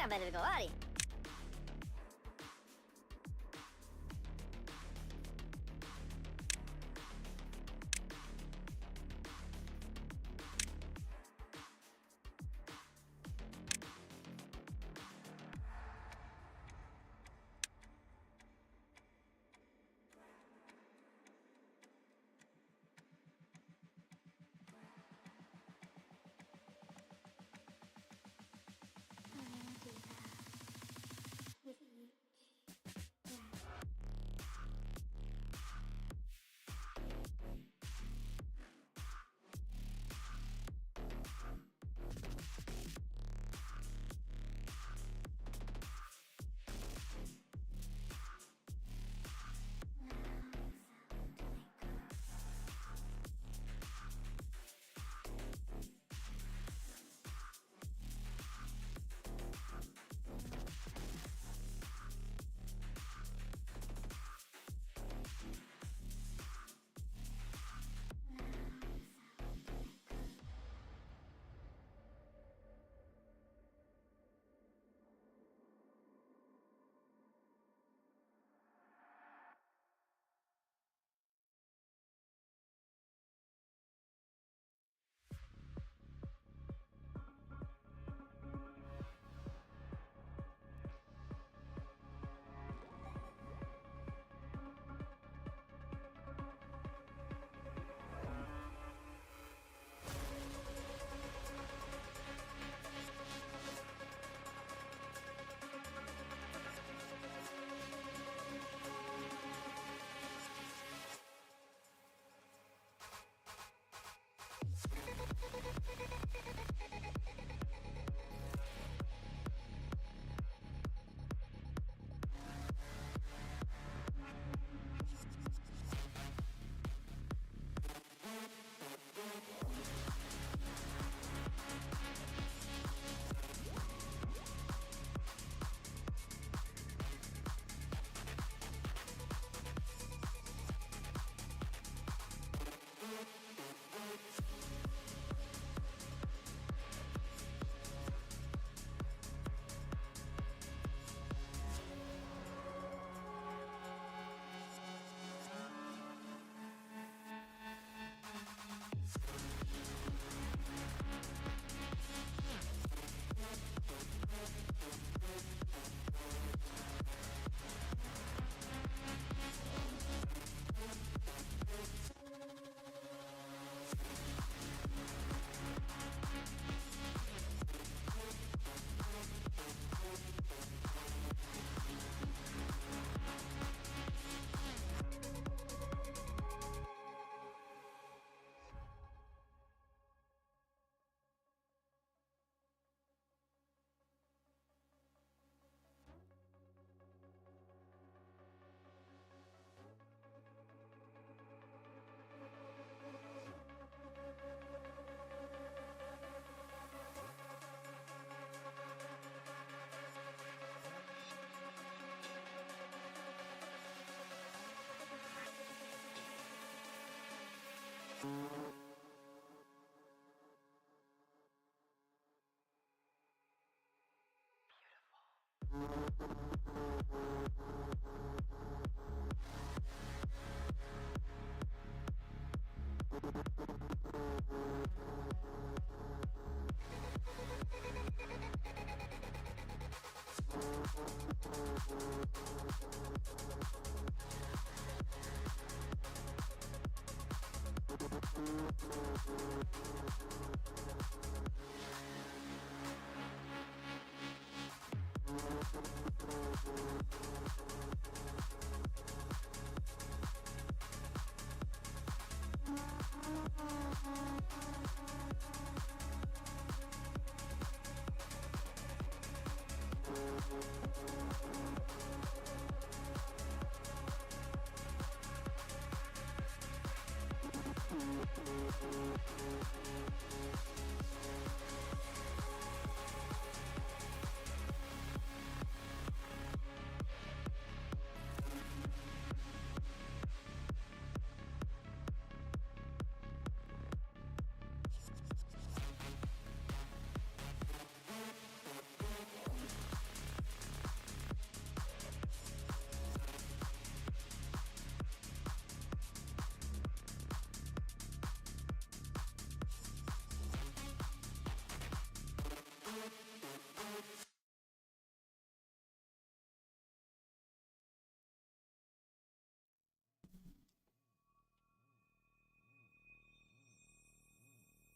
better go out.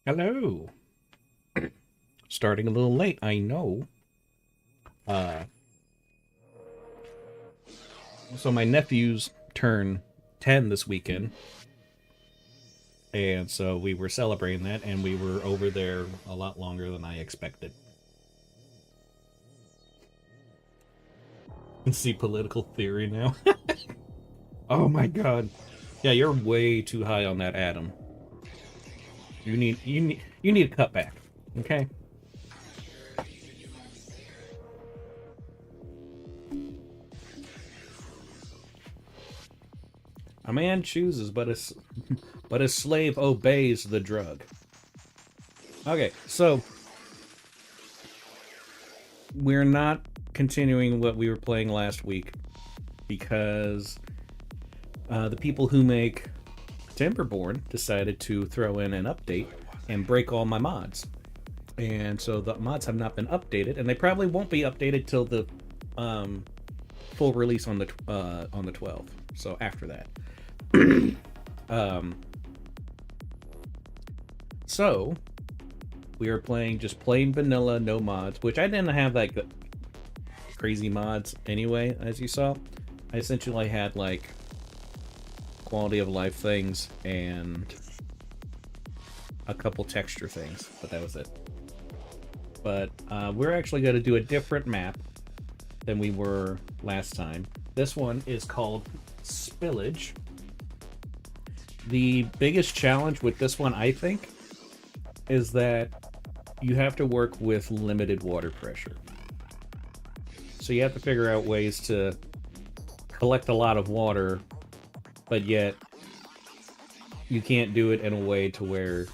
Hello. Starting a little late, I know. Uh, so my nephews turn 10 this weekend, and so we were celebrating that, and we were over there a lot longer than I expected. See political theory now. Oh my god. Yeah, you're way too high on that atom. You need a cutback. Okay? A man chooses, but a slave obeys the drug. Okay, so we're not continuing what we were playing last week because the people who make Timberborn decided to throw in an update and break all my mods. And so the mods have not been updated, and they probably won't be updated till the full release on the 12th. So after that, um, so we are playing just plain vanilla, no mods, which I didn't have like crazy mods anyway, as you saw. I essentially had like quality of life things and a couple texture things, but that was it. But we're actually going to do a different map than we were last time. This one is called Spillage. The biggest challenge with this one, I think, is that you have to work with limited water pressure. So you have to figure out ways to collect a lot of water, but yet you can't do it in a way to where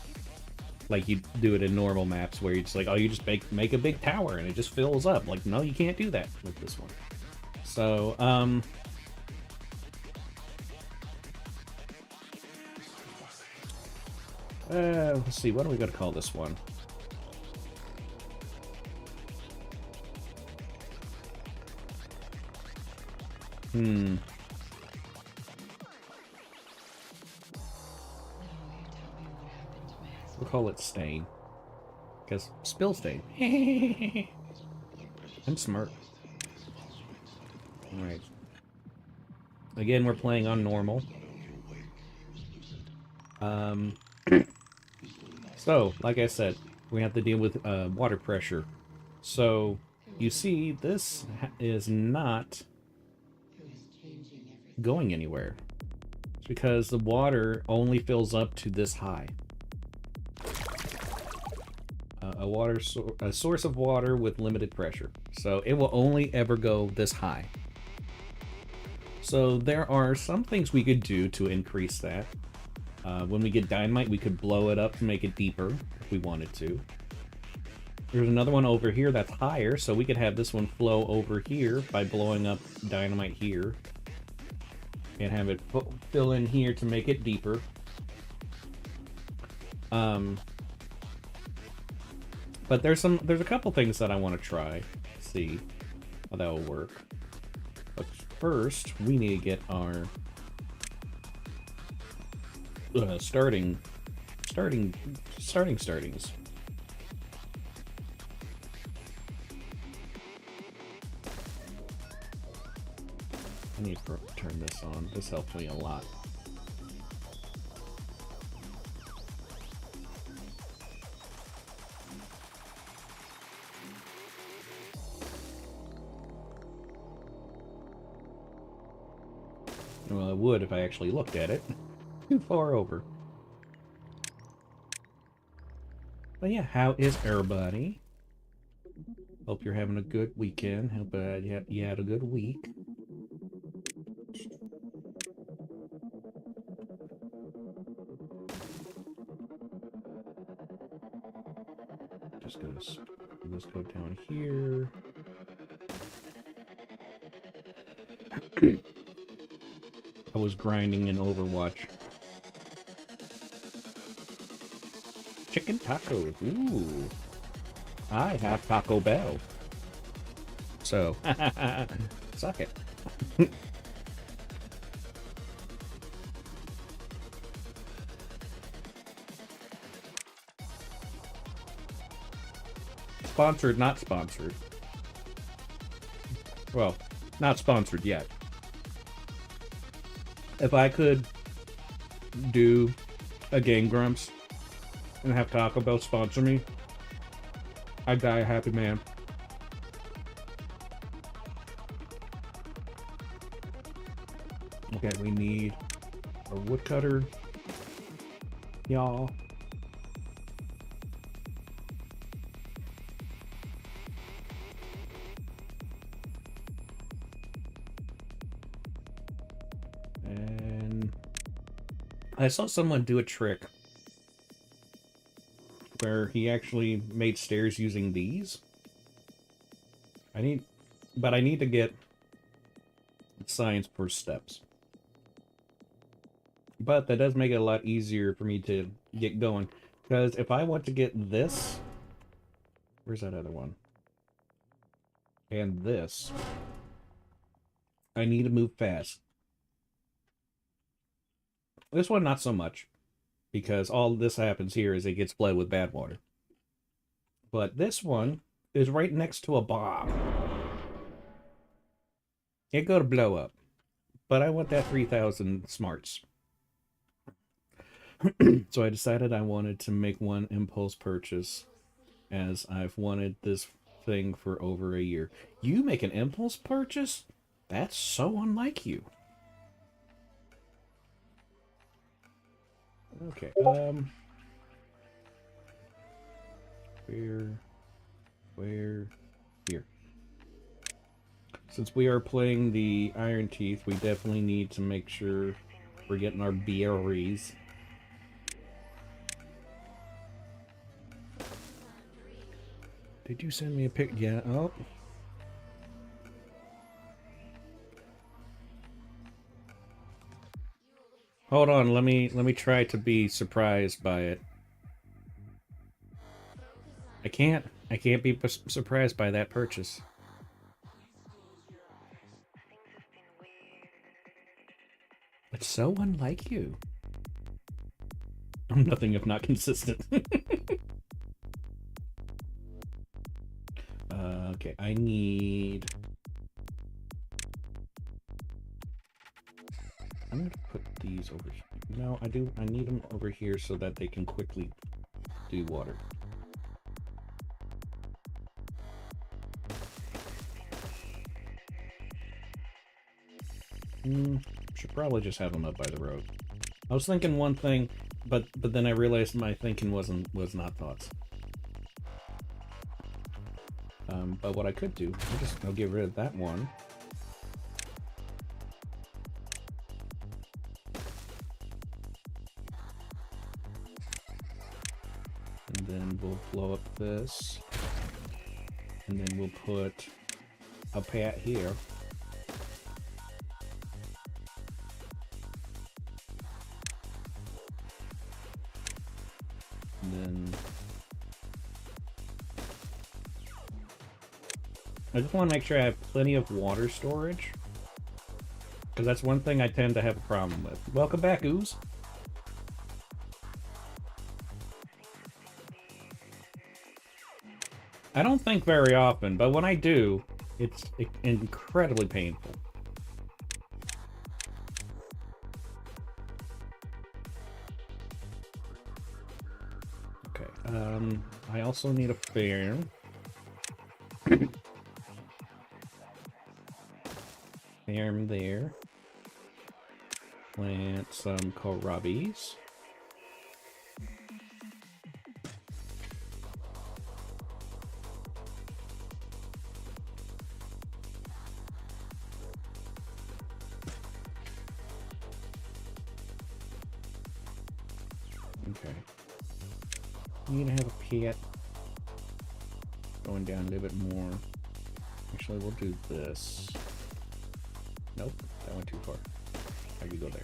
like you do it in normal maps where you're just like, oh, you just make a big tower and it just fills up. Like, no, you can't do that with this one. So, let's see, what are we gonna call this one? We'll call it Stain. Because Spill Stain. I'm smart. Alright. Again, we're playing on normal. So, like I said, we have to deal with water pressure. So, you see, this is not going anywhere. It's because the water only fills up to this high. A source of water with limited pressure. So it will only ever go this high. So there are some things we could do to increase that. When we get dynamite, we could blow it up to make it deeper if we wanted to. There's another one over here that's higher, so we could have this one flow over here by blowing up dynamite here. And have it fill in here to make it deeper. But there's a couple things that I want to try, see how that will work. But first, we need to get our startings. I need to turn this on. This helps me a lot. Well, I would if I actually looked at it. Too far over. But yeah, how is everybody? Hope you're having a good weekend. Hope you had a good week. Just gonna let's go down here. I was grinding in Overwatch. Chicken tacos. Ooh. I have Taco Bell. So, suck it. sponsored, not sponsored. Well, not sponsored yet. If I could do a Game Grumps and have Taco Bell sponsor me, I'd die a happy man. Okay, we need a woodcutter, y'all. And I saw someone do a trick where he actually made stairs using these. I need to get science for steps. But that does make it a lot easier for me to get going. Because if I want to get this... Where's that other one? And this. I need to move fast. This one, not so much. Because all this happens here is it gets flooded with bad water. But this one is right next to a bomb. It go to blow up. But I want that 3,000 smarts. So I decided I wanted to make one impulse purchase, as I've wanted this thing for over a year. You make an impulse purchase? That's so unlike you. Okay, where, here. Since we are playing the Iron Teeth, we definitely need to make sure we're getting our berries. Did you send me a pic? Yeah, oh. Hold on, let me try to be surprised by it. I can't be surprised by that purchase. It's so unlike you. I'm nothing if not consistent. Okay, I need... I'm gonna put these over here. No, I need them over here so that they can quickly do water. Should probably just have them up by the road. I was thinking one thing, but then I realized my thinking was not thoughts. But what I could do, I'll get rid of that one. And then we'll blow up this. And then we'll put a pad here. And then I just want to make sure I have plenty of water storage, because that's one thing I tend to have a problem with. Welcome back, Ooze. I don't think very often, but when I do, it's incredibly painful. Okay, I also need a fan. Farm there. Plant some kohlrabis. Okay. Need to have a pit. Going down a little bit more. Actually, we'll do this. Nope, that went too far. I could go there.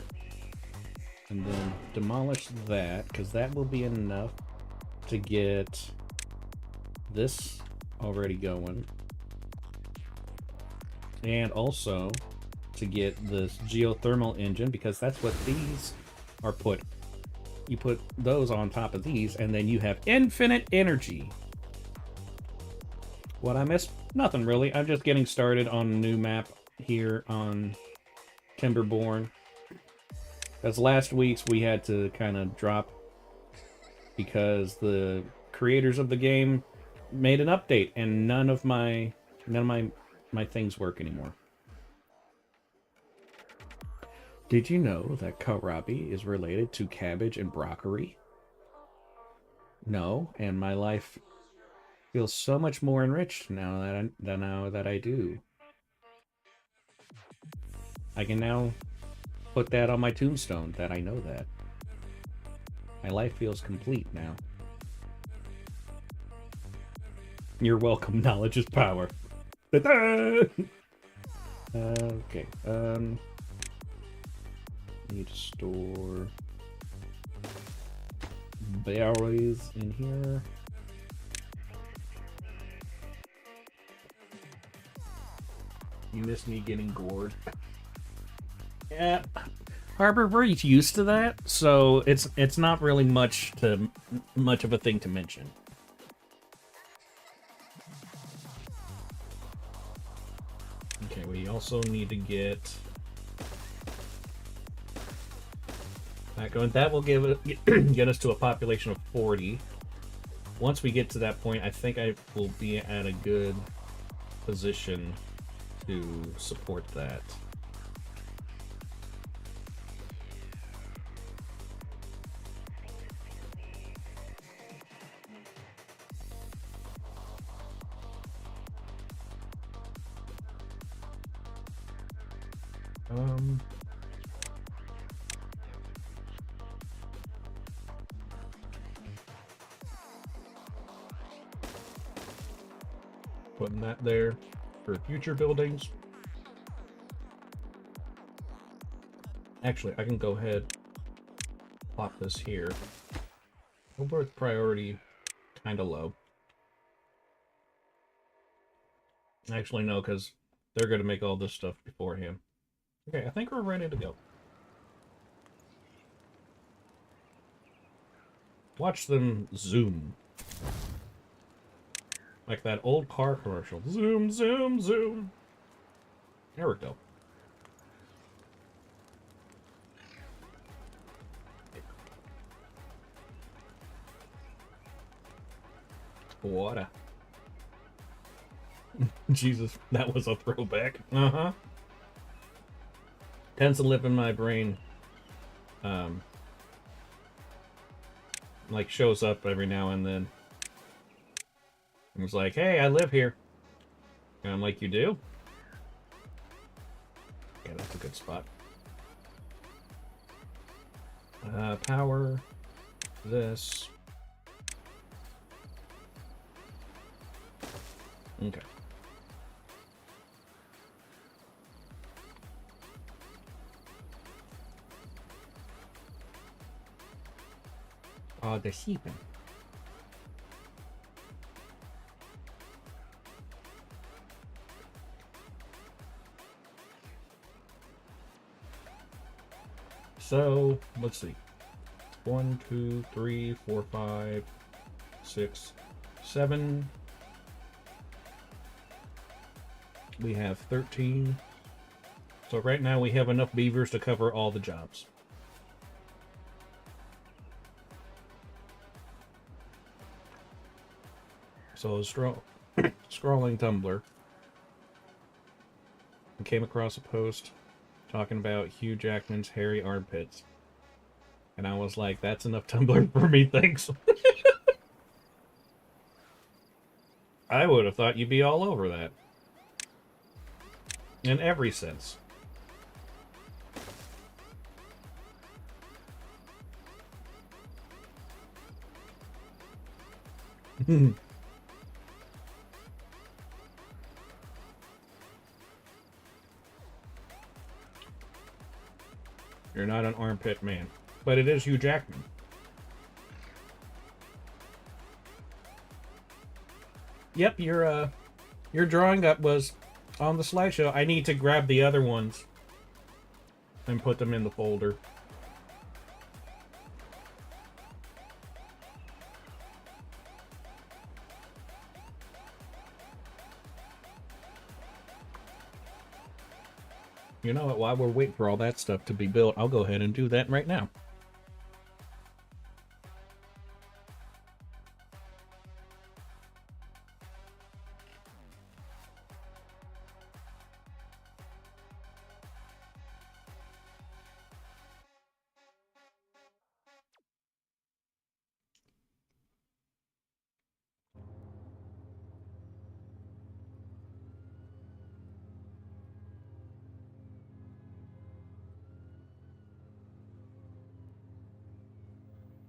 And then demolish that, because that will be enough to get this already going. And also to get this geothermal engine, because that's what these are put. You put those on top of these, and then you have infinite energy. What I missed? Nothing really. I'm just getting started on a new map here on Timberborn. As last week's we had to kind of drop because the creators of the game made an update and none of my things work anymore. Did you know that kohlrabi is related to cabbage and broccoli? No, and my life feels so much more enriched now that I do. I can now put that on my tombstone that I know that. My life feels complete now. You're welcome. Knowledge is power. Okay. Need to store berries in here. You miss me getting gored. Yeah, Harbor, we're used to that, so it's not really much of a thing to mention. Okay, we also need to get that going. That will get us to a population of 40. Once we get to that point, I think I will be at a good position to support that. Putting that there for future buildings. Actually, I can go ahead, plop this here. We'll put priority kind of low. Actually, no, because they're going to make all this stuff beforehand. Okay, I think we're ready to go. Watch them zoom. Like that old car commercial. Zoom, zoom, zoom. There we go. Water. Jesus, that was a throwback. Uh-huh. Tends to live in my brain. Like shows up every now and then. It was like, hey, I live here. And I'm like, you do? Yeah, that's a good spot. Power. This. Okay. The sheepin. So, let's see. 1, 2, 3, 4, 5, 6, 7. We have 13. So right now we have enough beavers to cover all the jobs. So scrolling Tumblr, I came across a post talking about Hugh Jackman's hairy armpits. And I was like, that's enough Tumblr for me, thanks. I would have thought you'd be all over that. In every sense. You're not an armpit man. But it is Hugh Jackman. Yep, your drawing that was on the slideshow. I need to grab the other ones and put them in the folder. You know what? While we're waiting for all that stuff to be built, I'll go ahead and do that right now.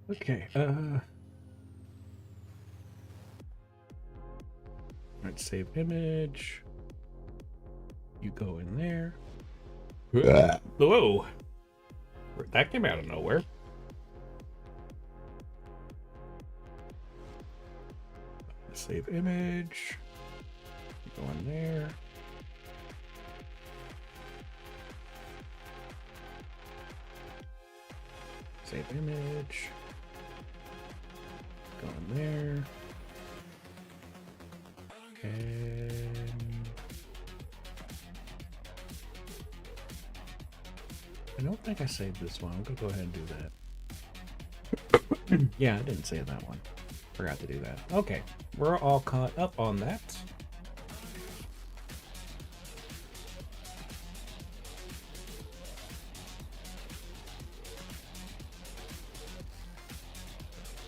Okay, let's save image. You go in there. Whoa! That came out of nowhere. Save image. You go in there. Save image. Go in there. And I don't think I saved this one. I'm gonna go ahead and do that. Yeah, I didn't save that one. Forgot to do that. Okay, we're all caught up on that.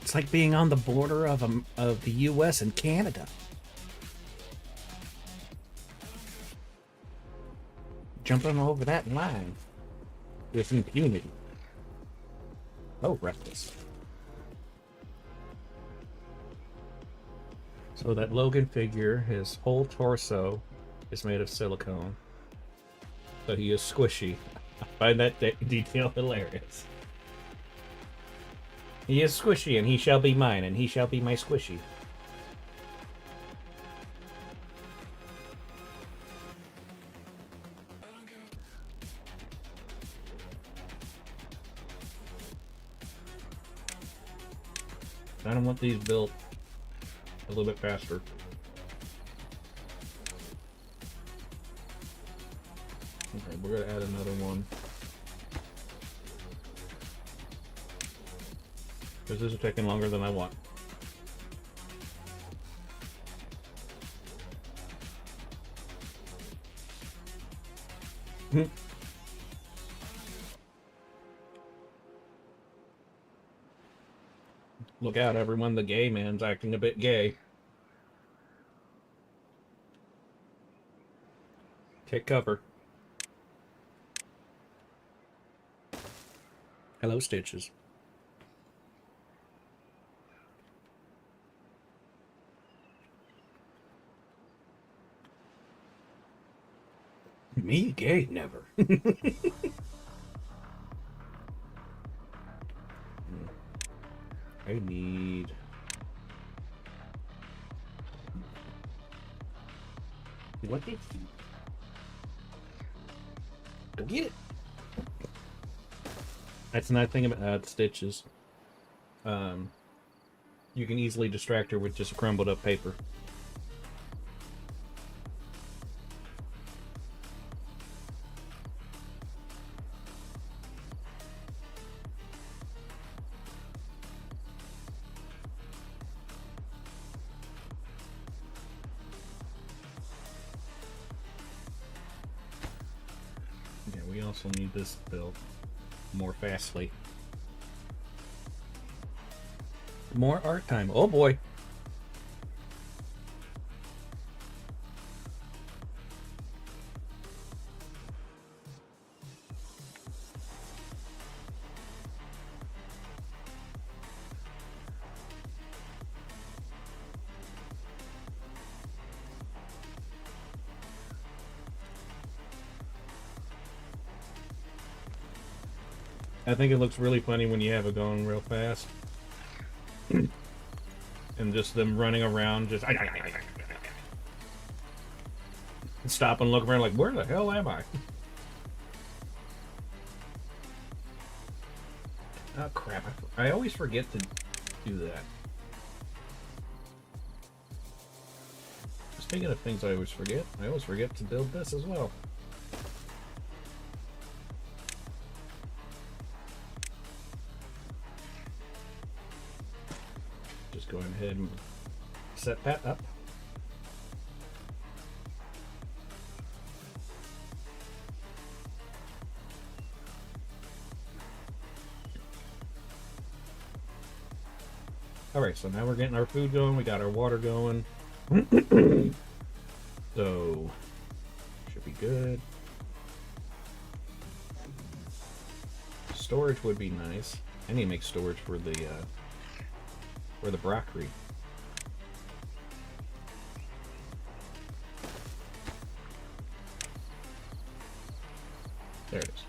It's like being on the border of the U.S. and Canada. Jumping over that line with impunity. Oh, reckless. So that Logan figure, his whole torso is made of silicone. So he is squishy. I find that detail hilarious. He is squishy, and he shall be mine, and he shall be my squishy. I don't want these built a little bit faster. Okay, we're gonna add another one. Because this is taking longer than I want. Look out, everyone, the gay man's acting a bit gay. Take cover. Hello, Stitches. Me gay? Never. I need... What did you... Go get it! That's another thing about Stitches. You can easily distract her with just crumbled up paper. Yeah, we also need this built more fastly. More art time. Oh boy. I think it looks really funny when you have it going real fast. And just them running around, just stop and look around like, where the hell am I? Oh crap, I always forget to do that. Speaking of things I always forget to build this as well. just go ahead and set that up. Alright, so now we're getting our food going, we got our water going. So, should be good. Storage would be nice. I need to make storage for the broccoli. There it is.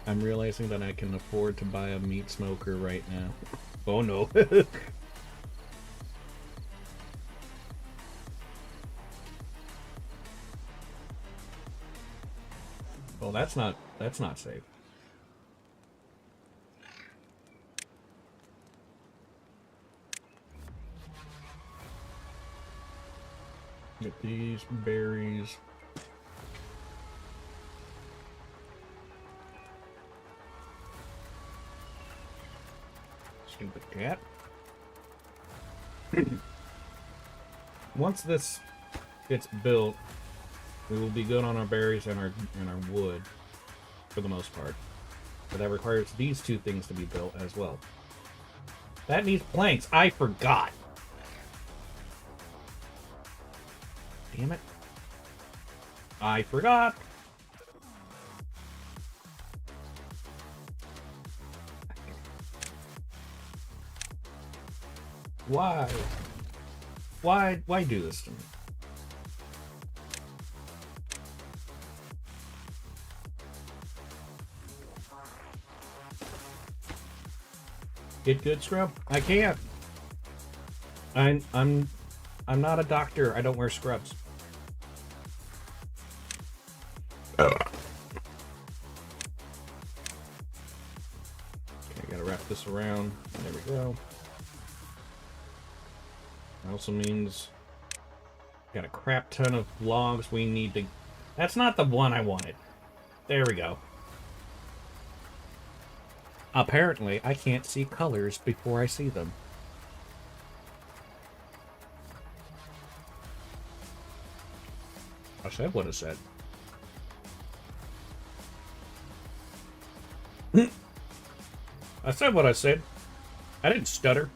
I'm realizing that I can afford to buy a meat smoker right now. Oh no. Well, that's not safe. Get these berries. Stupid cat. Once this gets built, we will be good on our berries and our wood, for the most part. But that requires these two things to be built as well. That needs planks. I forgot. Damn it. I forgot. Why? Why do this to me? Get good, scrub? I can't. I'm not a doctor. I don't wear scrubs. Okay, gotta wrap this around. There we go. That also means got a crap ton of logs we need to... That's not the one I wanted. There we go. Apparently, I can't see colors before I see them. I said what I said. I said what I said. I didn't stutter.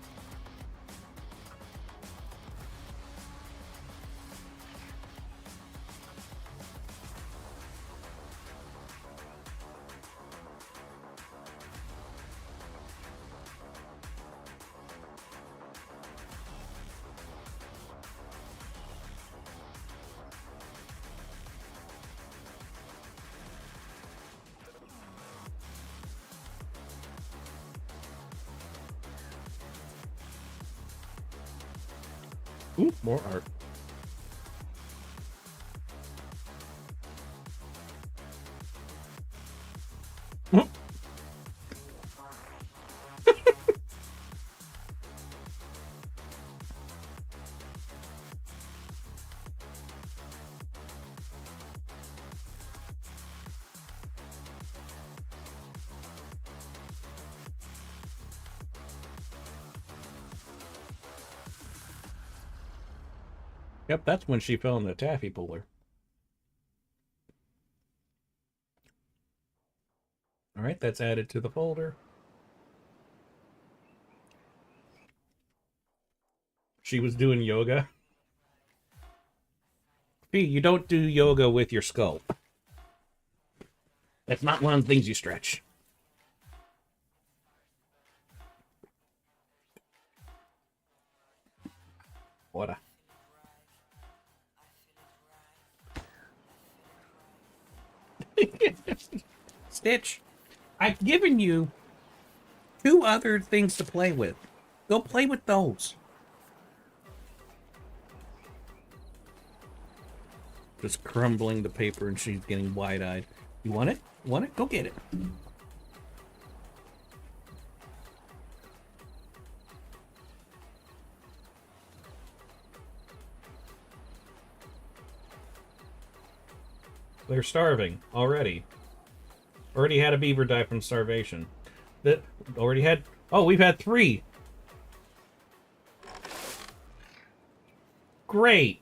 Ooh, more art. Yep, that's when she fell in the taffy puller. All right, that's added to the folder. She was doing yoga. P, you don't do yoga with your skull. That's not one of the things you stretch. What a... Stitch, I've given you 2 other things to play with. Go play with those. Just crumbling the paper and she's getting wide-eyed. You want it? You want it? Go get it. They're starving already. Already had a beaver die from starvation. That already had... Oh, we've had 3. Great.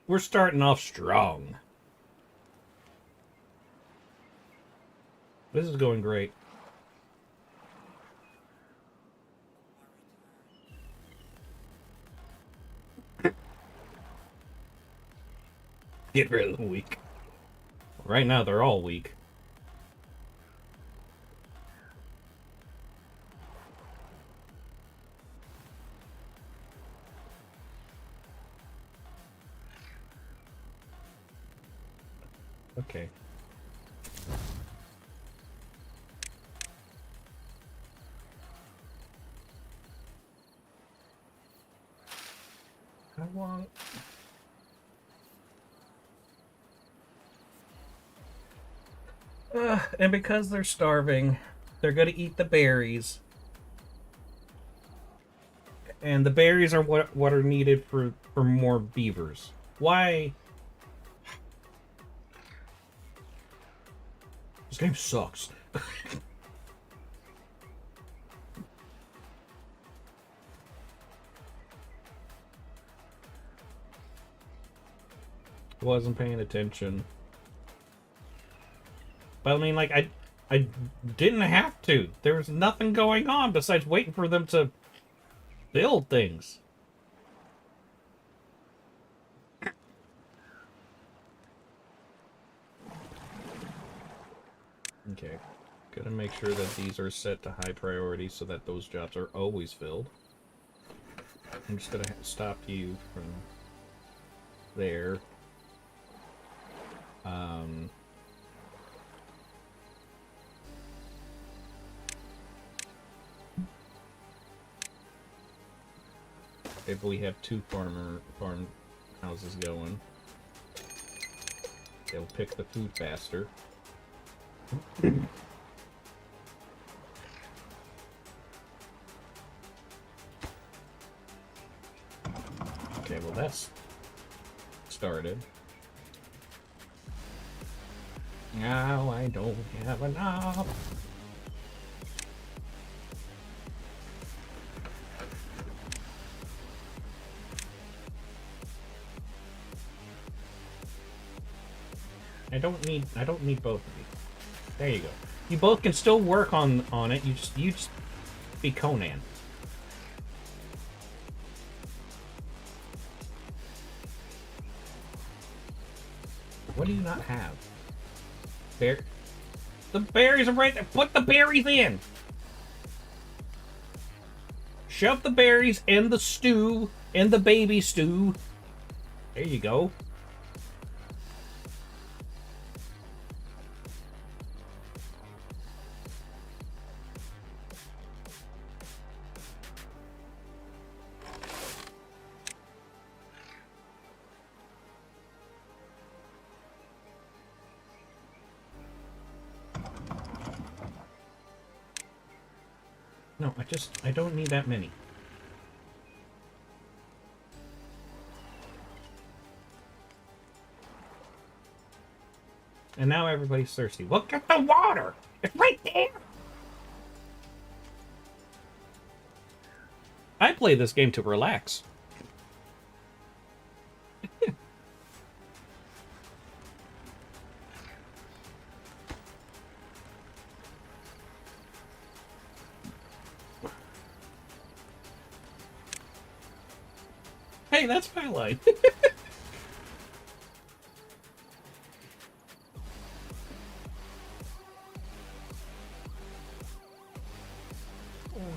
We're starting off strong. This is going great. Get rid of them weak. Right now, they're all weak. Okay. I want... and because they're starving, they're gonna eat the berries. And the berries are what are needed for more beavers. Why? This game sucks. Wasn't paying attention. But I mean, like, I didn't have to. There was nothing going on besides waiting for them to build things. Okay. Gotta make sure that these are set to high priority so that those jobs are always filled. I'm just gonna stop you from there. If we have 2 farm houses going, they'll pick the food faster. Okay, well that's started. Now I don't have enough. I don't need both of you. There you go. You both can still work on it. You just be Conan. What do you not have? The berries are right there. Put the berries in. Shove the berries in the stew, in the baby stew. There you go. No, I don't need that many. And now everybody's thirsty. Look at the water! It's right there! I play this game to relax. Hey, that's my line.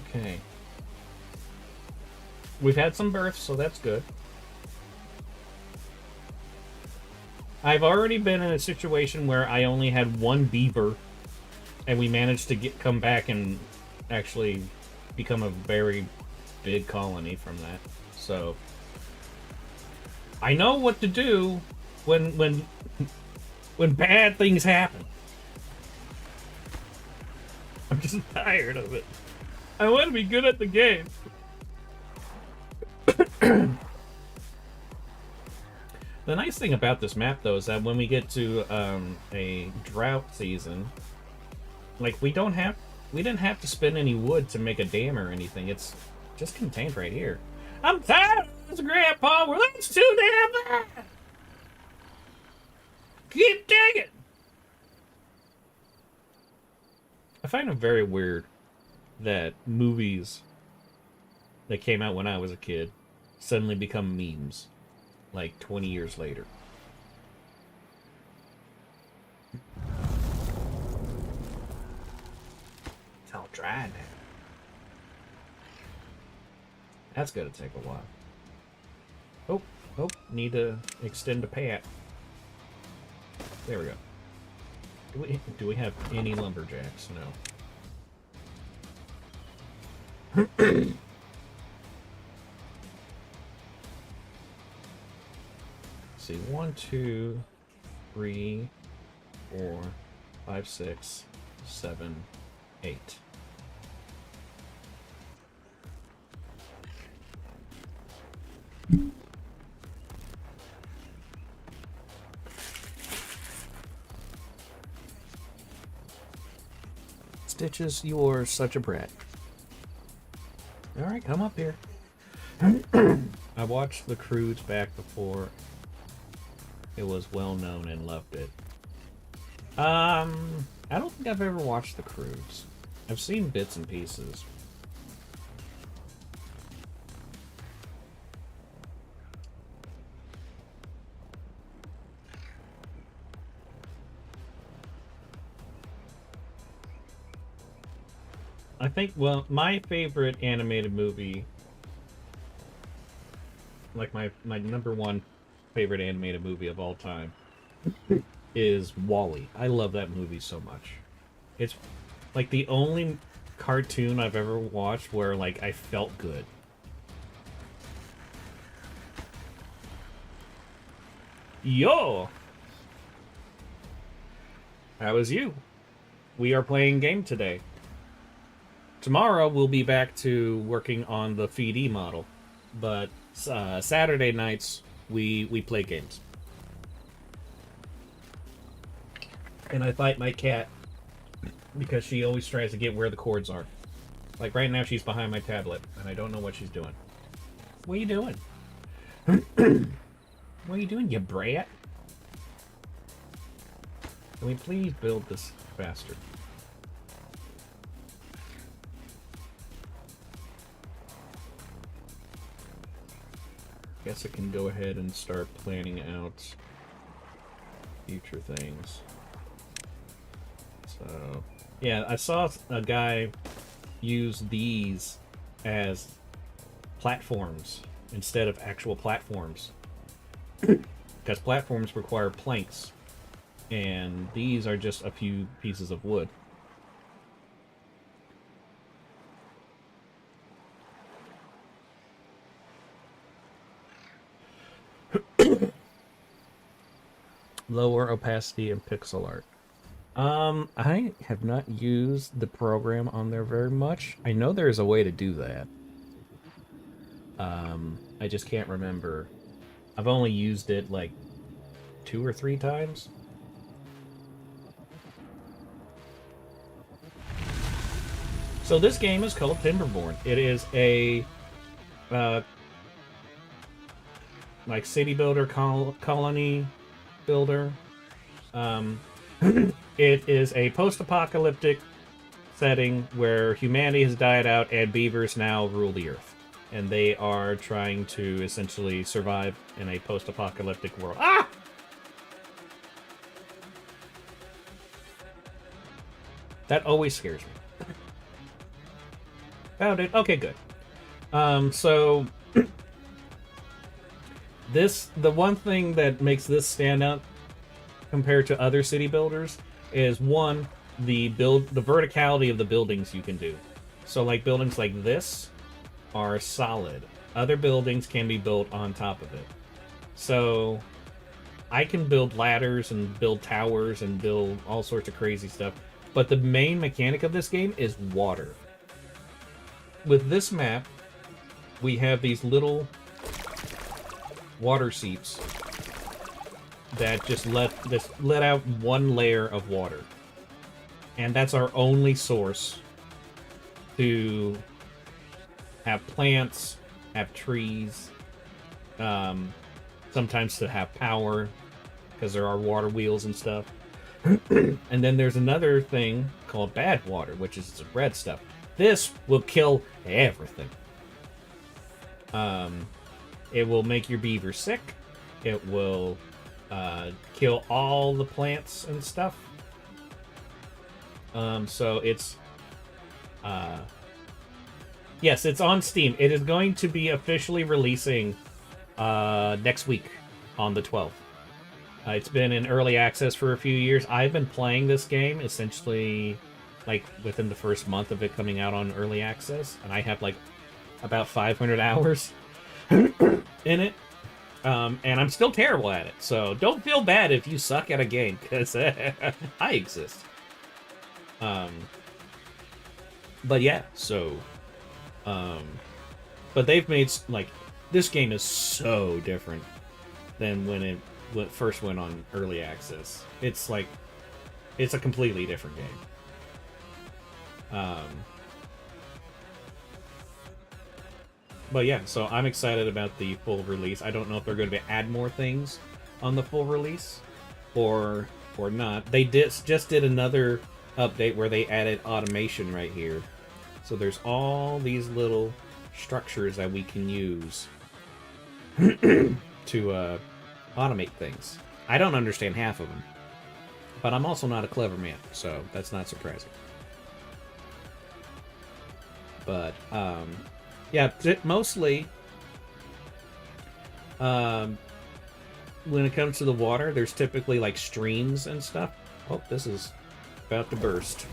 Okay. We've had some births, so that's good. I've already been in a situation where I only had 1 beaver, and we managed to come back and actually become a very big colony from that. So I know what to do when bad things happen. I'm just tired of it. I want to be good at the game. The nice thing about this map, though, is that when we get to a drought season, like we didn't have to spend any wood to make a dam or anything. It's just contained right here. I'm tired of this, Grandpa. Well, that's too damn bad. Keep digging. I find it very weird that movies that came out when I was a kid suddenly become memes like 20 years later. It's all dry now. That's gonna take a while. Oh, need to extend the path. There we go. Do we have any lumberjacks? No. See, 1, 2, 3, 4, 5, 6, 7, 8. Stitches, you're such a brat. Alright, come up here. I watched The Croods back before it was well known and loved it. I don't think I've ever watched The Croods. I've seen bits and pieces. I think, well, my favorite animated movie, like my number one favorite animated movie of all time, is WALL-E. I love that movie so much. It's like the only cartoon I've ever watched where like I felt good. Yo! How is you? We are playing game today. Tomorrow we'll be back to working on the FED model, but Saturday nights we play games. And I fight my cat because she always tries to get where the cords are. Like right now she's behind my tablet and I don't know what she's doing. What are you doing? What are you doing, you brat? Can we please build this faster? Guess I can go ahead and start planning out future things. So, yeah, I saw a guy use these as platforms instead of actual platforms. Because platforms require planks, and these are just a few pieces of wood. Lower opacity and pixel art. I have not used the program on there very much. I know there's a way to do that. I just can't remember. I've only used it like 2 or 3 times. So this game is called Timberborn. It is a like city builder, colony builder. It is a post-apocalyptic setting where humanity has died out and beavers now rule the earth. And they are trying to essentially survive in a post-apocalyptic world. Ah! That always scares me. Found it. Okay, good. So the one thing that makes this stand out compared to other city builders is one, the verticality of the buildings you can do. So like buildings like this are solid. Other buildings can be built on top of it. So I can build ladders and build towers and build all sorts of crazy stuff. But the main mechanic of this game is water. With this map, we have these little water seeps that just let out one layer of water, and that's our only source to have plants, have trees, sometimes to have power because there are water wheels and stuff. And then there's another thing called bad water, which is the red stuff. This will kill everything. It will make your beaver sick. It will kill all the plants and stuff. So it's yes, it's on Steam. It is going to be officially releasing next week on the 12th. It's been in early access for a few years. I've been playing this game essentially like within the first month of it coming out on early access, and I have like about 500 hours in it. And I'm still terrible at it, so don't feel bad if you suck at a game, because I exist. But yeah, so but they've made like this game is so different than when it first went on early access. It's like it's a completely different game. But yeah, so I'm excited about the full release. I don't know if they're going to add more things on the full release or not. They just did another update where they added automation right here. So there's all these little structures that we can use to automate things. I don't understand half of them, but I'm also not a clever man, so that's not surprising. But yeah, mostly when it comes to the water, there's typically like streams and stuff. Oh, this is about to burst.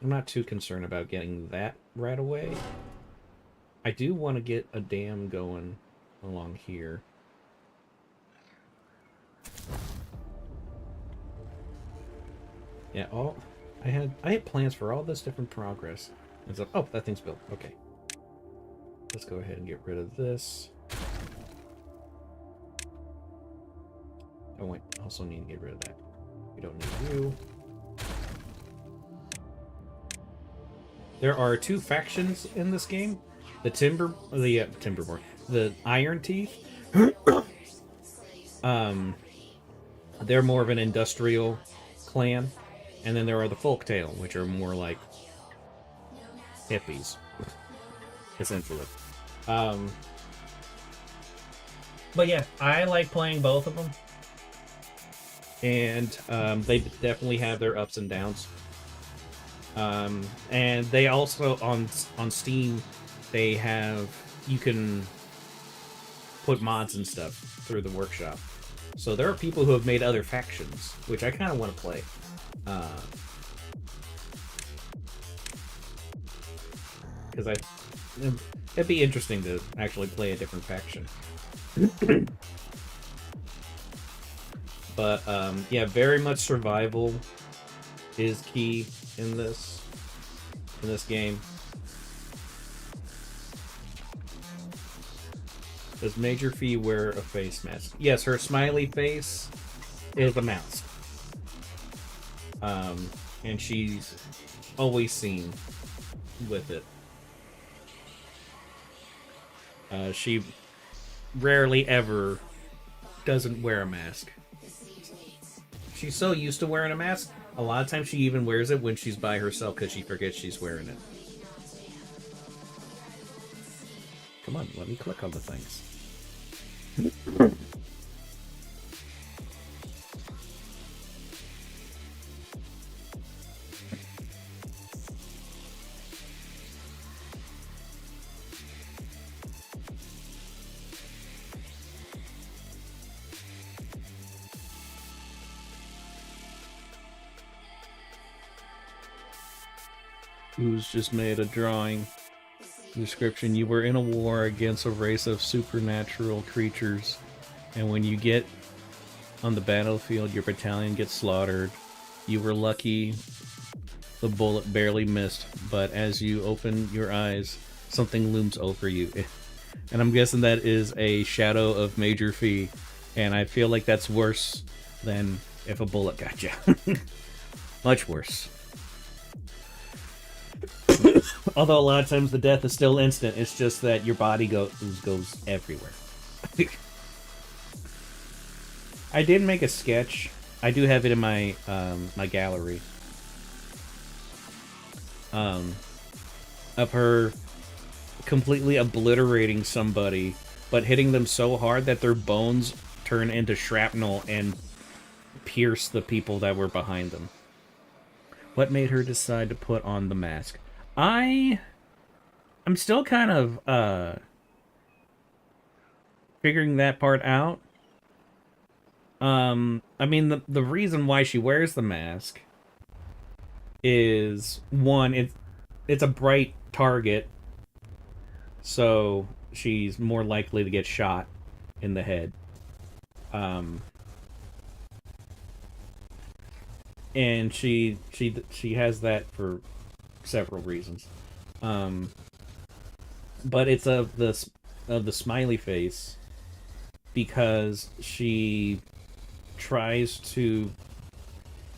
I'm not too concerned about getting that right away. I do want to get a dam going along here. Yeah, I had plans for all this different progress. And so, oh, that thing's built. Okay. Let's go ahead and get rid of this. Oh wait, also need to get rid of that. We don't need you. There are two factions in this game. The Timberborn. The Iron Teeth. They're more of an industrial clan. And then there are the Folktale, which are more like hippies, essentially. But yeah, I like playing both of them. And they definitely have their ups and downs. And they also, on Steam, they have, you can put mods and stuff through the workshop. So there are people who have made other factions, which I kind of want to play. Because it'd be interesting to actually play a different faction. But yeah, very much survival is key in this game. Does Major Fee wear a face mask? Yes, her smiley face is a mask. And she's always seen with it. She rarely ever doesn't wear a mask. She's so used to wearing a mask, a lot of times she even wears it when she's by herself because she forgets she's wearing it. Come on, let me click on the things. Who's just made a drawing. Description: you were in a war against a race of supernatural creatures, and when you get on the battlefield, your battalion gets slaughtered. You were lucky the bullet barely missed, but as you open your eyes, something looms over you. And I'm guessing that is a shadow of Major Fee And I feel like that's worse than if a bullet got you. Much worse. Although a lot of times the death is still instant, it's just that your body goes everywhere. I did make a sketch. I do have it in my my gallery. Of her completely obliterating somebody, but hitting them so hard that their bones turn into shrapnel and pierce the people that were behind them. What made her decide to put on the mask? I'm still kind of figuring that part out. I mean, the reason why she wears the mask is, one, it's a bright target, so she's more likely to get shot in the head. And she has that for several reasons. But it's of the smiley face because she tries to.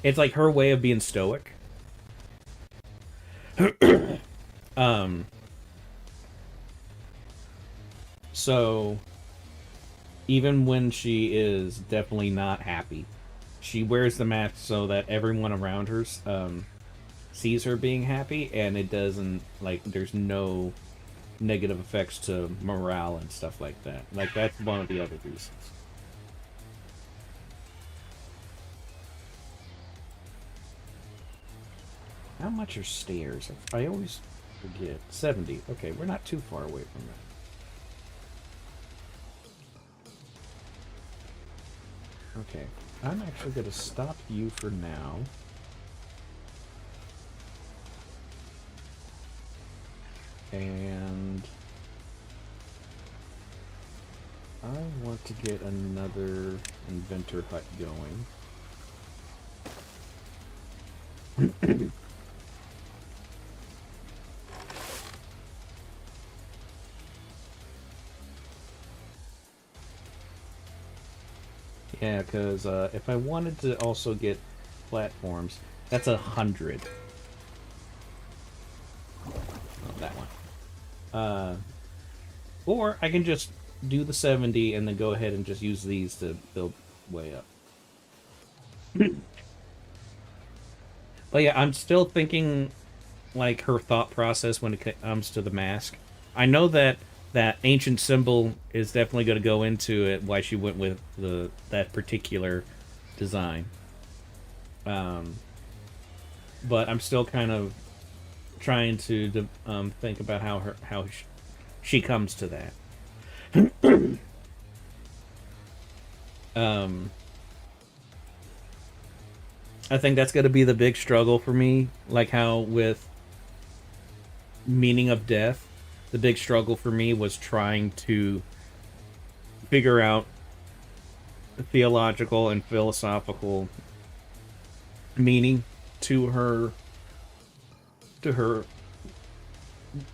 It's like her way of being stoic. So even when she is definitely not happy, she wears the mask so that everyone around her sees her being happy, and it doesn't, like, there's no negative effects to morale and stuff like that. Like, that's one of the other reasons. How much are stairs? I always forget. 70. Okay, we're not too far away from that. Okay, I'm actually going to stop you for now. And I want to get another inventor hut going. Yeah, because if I wanted to also get platforms, that's 100. Oh, that one. Or I can just do the 70 and then go ahead and just use these to build way up. But yeah, I'm still thinking, like, her thought process when it comes to the mask. I know that that ancient symbol is definitely going to go into it, why she went with that particular design. But I'm still kind of trying to think about how she comes to that. I think that's going to be the big struggle for me, like how with Meaning of Death, the big struggle for me was trying to figure out the theological and philosophical meaning to her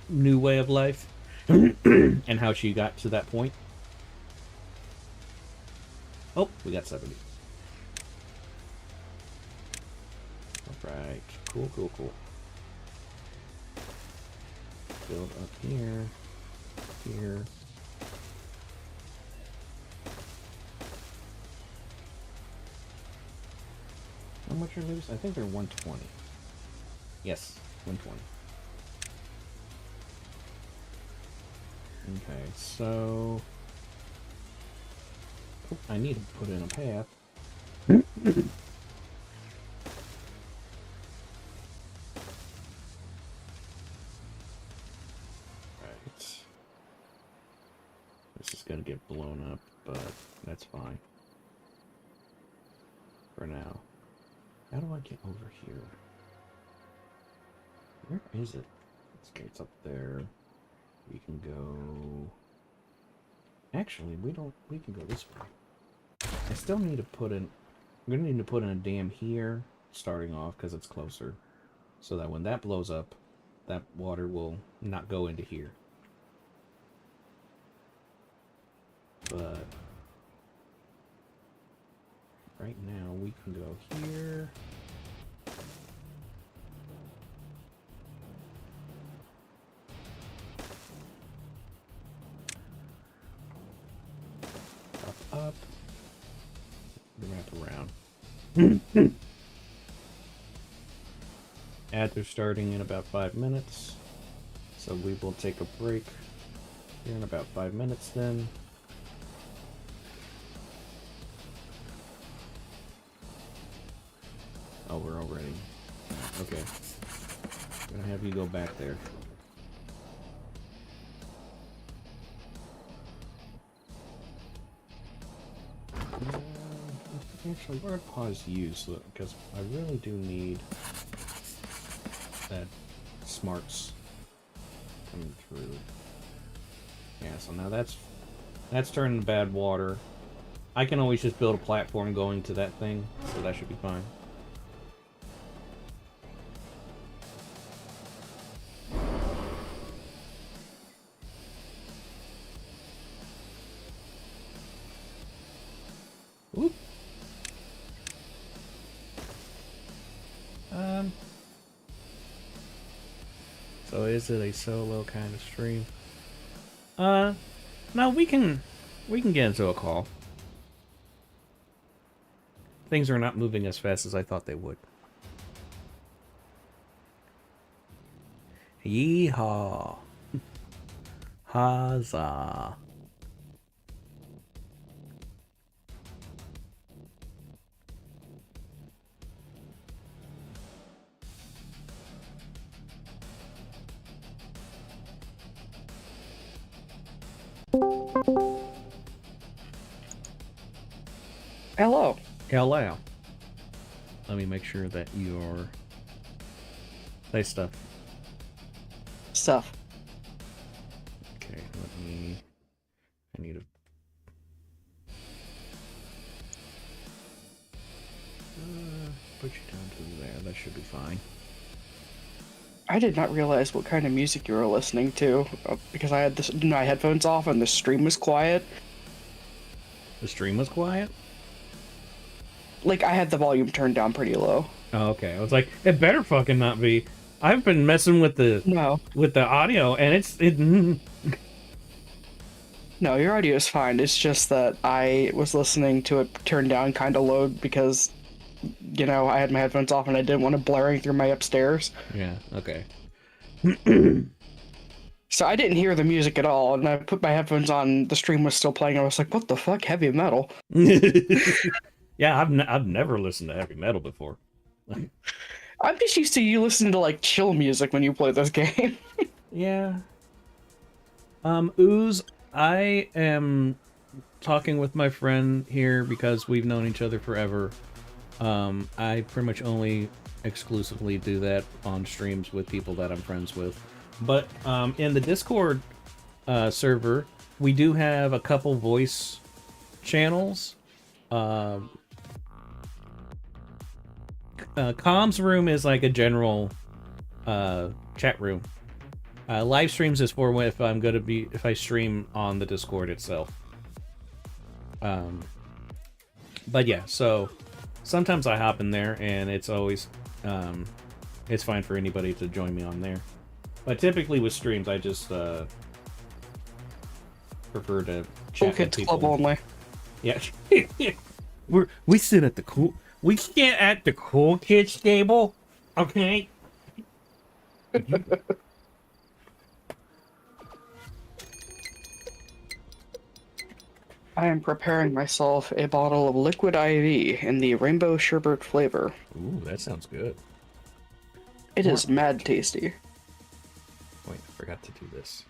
new way of life and how she got to that point. Oh, we got 70. Alright, cool. Build up here. How much are these? I think they're 120. Yes, 120. Okay, so I need to put in a path. This is gonna get blown up, but that's fine. For now. How do I get over here? Where is it? It's up there. We can go... Actually, we can go this way. I still need to put in... I'm gonna need to put in a dam here, starting off, because it's closer. So that when that blows up, that water will not go into here. But right now we can go here. Up. Wrap around. Ads are starting in about 5 minutes, so we will take a break here in about 5 minutes then. Oh, we're already. Okay. I'm gonna have you go back there. Actually, we're gonna pause use because I really do need that smarts coming through. Yeah, so now that's turning to bad water. I can always just build a platform going to that thing, so that should be fine. Oop. So is it a solo kind of stream? No, we can get into a call. Things are not moving as fast as I thought they would. Yeehaw. Huzzah. Hello. Hello. Let me make sure that you're... Say stuff. Stuff. Okay, let me... I need a... put you down to there. That should be fine. I did not realize what kind of music you were listening to because I had my headphones off and the stream was quiet. The stream was quiet? Like, I had the volume turned down pretty low. Oh, okay. I was like, it better fucking not be. I've been messing with the audio, and No, your audio is fine. It's just that I was listening to it turned down kind of low because, you know, I had my headphones off and I didn't want it blaring through my upstairs. Yeah, okay. So I didn't hear the music at all, and I put my headphones on, the stream was still playing, and I was like, what the fuck, heavy metal? Yeah, I've never listened to heavy metal before. I'm just used to you listening to, like, chill music when you play this game. Yeah. Ooze, I am talking with my friend here because we've known each other forever. I pretty much only exclusively do that on streams with people that I'm friends with. But in the Discord server, we do have a couple voice channels. Comms room is like a general chat room. Live streams is for when if I stream on the Discord itself. But yeah, so sometimes I hop in there, and it's always it's fine for anybody to join me on there. But typically with streams, I just prefer to chat Cool Kids with people. Club only. Yeah, we sit at the cool. We sit at the cool kids table, okay? I am preparing myself a bottle of liquid IV in the rainbow sherbet flavor. Ooh, that sounds good. It is mad tasty. Wait, I forgot to do this.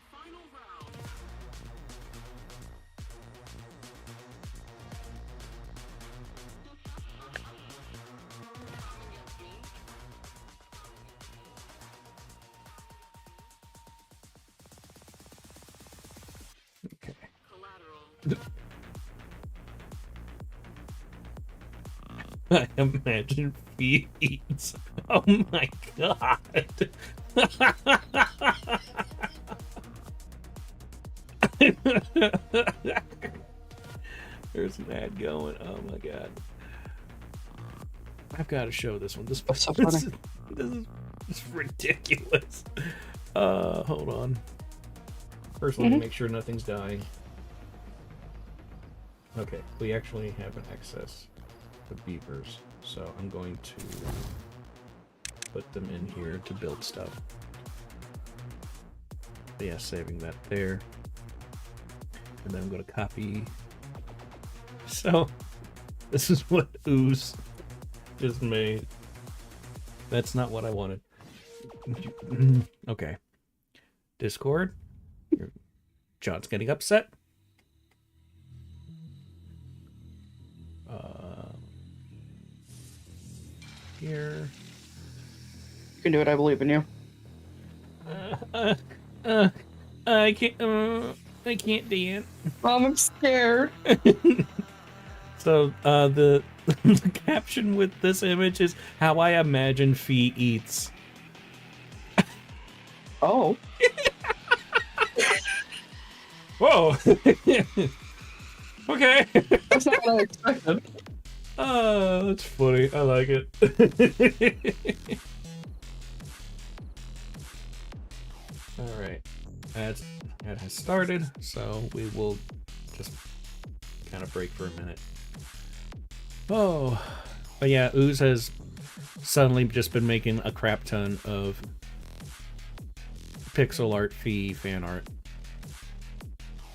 I imagine feeds. Oh my god. There's an ad going. Oh my god. I've got to show this one. This That's so this funny. is ridiculous. Hold on. First, let me make sure nothing's dying. Okay, we actually have an excess of beavers, so I'm going to put them in here to build stuff. But yeah, saving that there. And then I'm going to copy. So, this is what Ooze just made. That's not what I wanted. Okay. Discord. John's getting upset. Here. You can do it. I believe in you. I can't dance. Mom, I'm scared. So the the caption with this image is how I imagine Fee eats. Oh. Whoa. Okay. That's not what I expected. Oh, that's funny. I like it. All right. That has started, so we will just kind of break for a minute. Oh, but yeah, Ooze has suddenly just been making a crap ton of pixel art Fee fan art.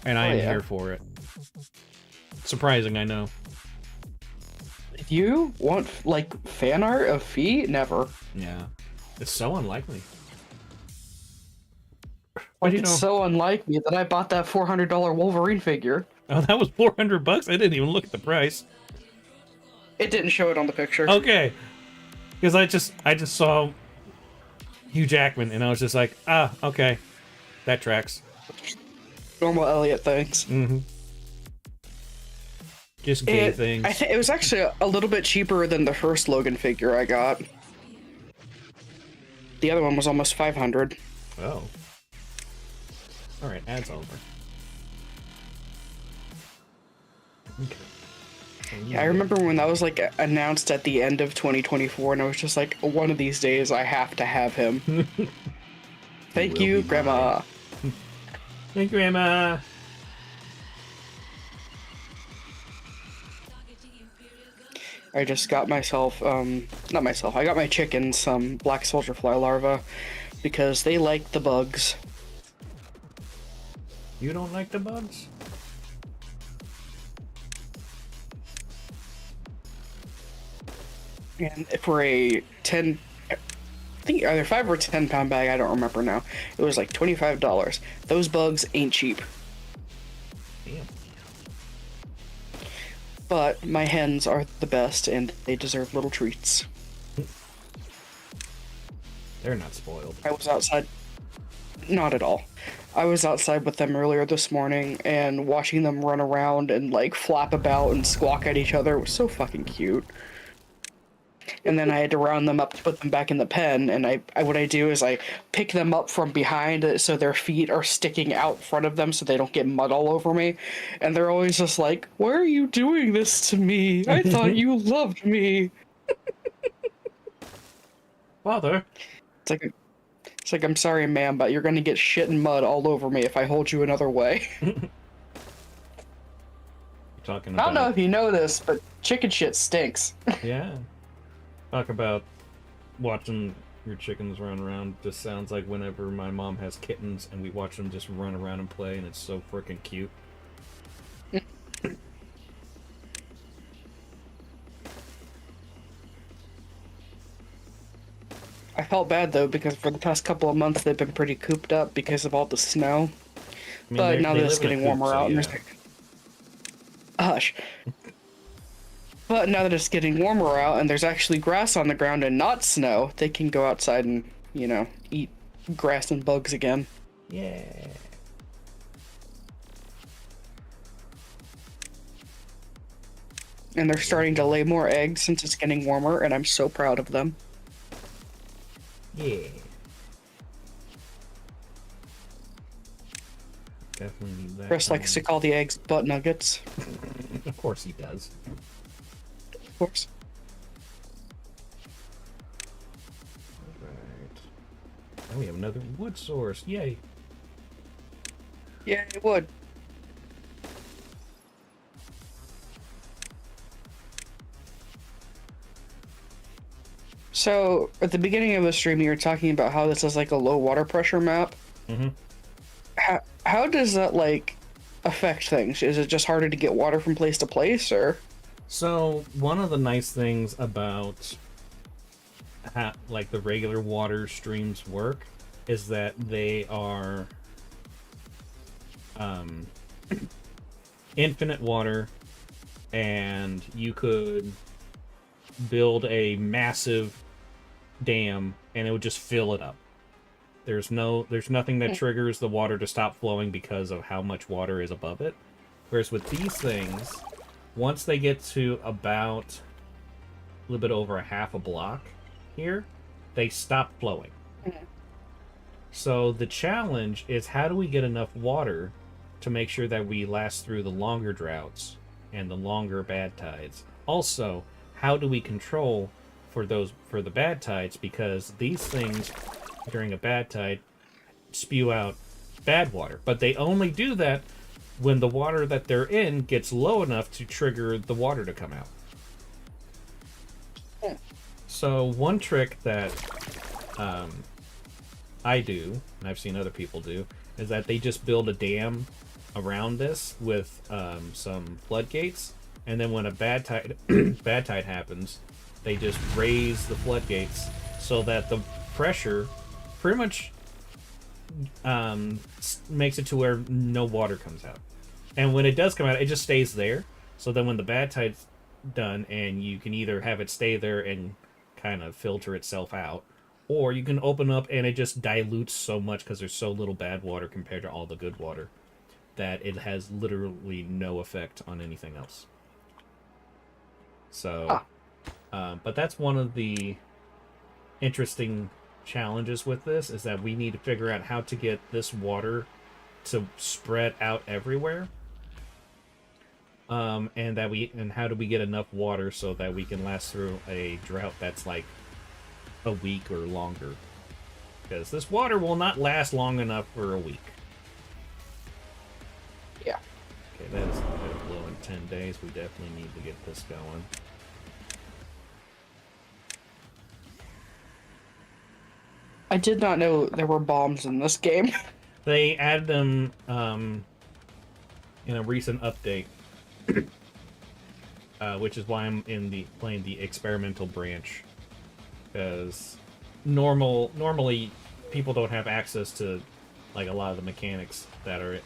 And I am here for it. Surprising, I know. You want, like, fan art of Fee? Never. Yeah. It's so unlikely. Like, it's so unlike me that I bought that $400 Wolverine figure. Oh, that was $400? I didn't even look at the price. It didn't show it on the picture. Okay. Because I just saw Hugh Jackman, and I was just like, ah, okay. That tracks. Normal Elliot things. Mm-hmm. Just gay things. I think it was actually a little bit cheaper than the first Logan figure I got. The other one was almost $500. Oh. Alright, ads over. Okay. Yeah, I remember when that was like announced at the end of 2024, and I was just like, one of these days I have to have him. Thank you, Grandma. Hey, Grandma. I just got myself, not myself, I got my chickens some black soldier fly larvae because they like the bugs. You don't like the bugs? And for a 10, I think either 5 or 10 pound bag, I don't remember now. It was like $25. Those bugs ain't cheap. Damn. But my hens are the best and they deserve little treats. They're not spoiled. I was outside. Not at all. I was outside with them earlier this morning and watching them run around and like flap about and squawk at each other was so fucking cute. And then I had to round them up to put them back in the pen, and I what I do is I pick them up from behind so their feet are sticking out front of them so they don't get mud all over me. And they're always just like, "Why are you doing this to me? I thought you loved me." Father. It's like, I'm sorry, ma'am, but you're gonna get shit and mud all over me if I hold you another way. Talking I about... don't know if you know this, but chicken shit stinks. Yeah. Talk about watching your chickens run around. Just sounds like whenever my mom has kittens and we watch them just run around and play, and it's so freaking cute. I felt bad though because for the past couple of months they've been pretty cooped up because of all the snow. I mean, But now they that it's live in a getting coop, warmer so out, and yeah. there's hush. But now that it's getting warmer out and there's actually grass on the ground and not snow, they can go outside and, you know, eat grass and bugs again. Yeah. And they're starting to lay more eggs since it's getting warmer, and I'm so proud of them. Yeah. Definitely need that. Chris likes to call the eggs butt nuggets. Of course he does. Of course. Now we have another wood source. Yay. Yeah, it would. So, at the beginning of the stream, you were talking about how this is like a low water pressure map. Mm-hmm. How does that, like, affect things? Is it just harder to get water from place to place, or? So, one of the nice things about how, like, the regular water streams work is that they are infinite water, and you could build a massive dam and it would just fill it up. There's nothing that triggers the water to stop flowing because of how much water is above it. Whereas with these things, once they get to about a little bit over a half a block here, they stop flowing. So the challenge is, how do we get enough water to make sure that we last through the longer droughts and the longer bad tides? Also, how do we control for the bad tides, because these things during a bad tide spew out bad water, but they only do that when the water that they're in gets low enough to trigger the water to come out. So one trick that I do, and I've seen other people do, is that they just build a dam around this with some floodgates, and then when a bad tide happens, they just raise the floodgates so that the pressure pretty much makes it to where no water comes out. And when it does come out, it just stays there. So then when the bad tide's done, and you can either have it stay there and kind of filter itself out, or you can open up and it just dilutes so much because there's so little bad water compared to all the good water that it has literally no effect on anything else. So, but that's one of the interesting challenges with this, is that we need to figure out how to get this water to spread out everywhere. And how do we get enough water so that we can last through a drought that's like a week or longer? Because this water will not last long enough for a week. Yeah. Okay, that's going to blow in 10 days. We definitely need to get this going. I did not know there were bombs in this game. They added them in a recent update, which is why I'm playing the experimental branch, because normally people don't have access to like a lot of the mechanics that are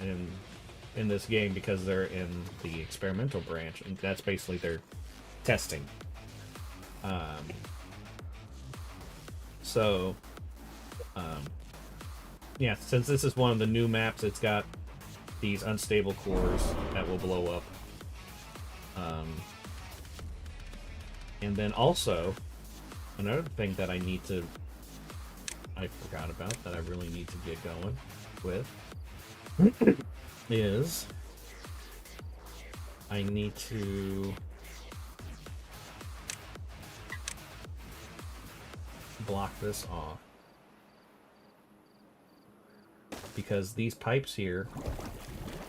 in this game because they're in the experimental branch, and that's basically their testing. Yeah, since this is one of the new maps, it's got these unstable cores that will blow up. And then also, another thing that I forgot about, that I really need to get going with, is I need to block this off. Because these pipes here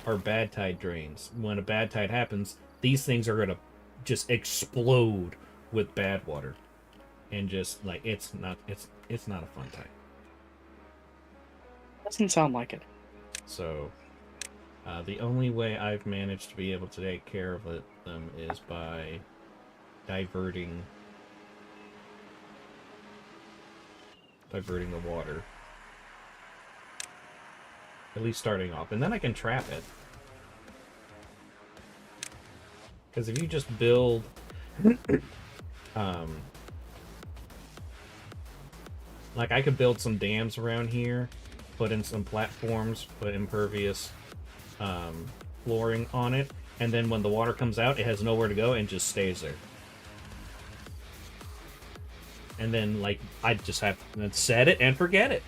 are bad tide drains. When a bad tide happens, these things are gonna just explode with bad water, and just like it's not a fun time. Doesn't sound like it. So the only way I've managed to be able to take care of them is by diverting the water. At least starting off, and then I can trap it. Because if you just build like I could build some dams around here, put in some platforms, put impervious flooring on it, and then when the water comes out, it has nowhere to go and just stays there. And then like I just have to set it and forget it.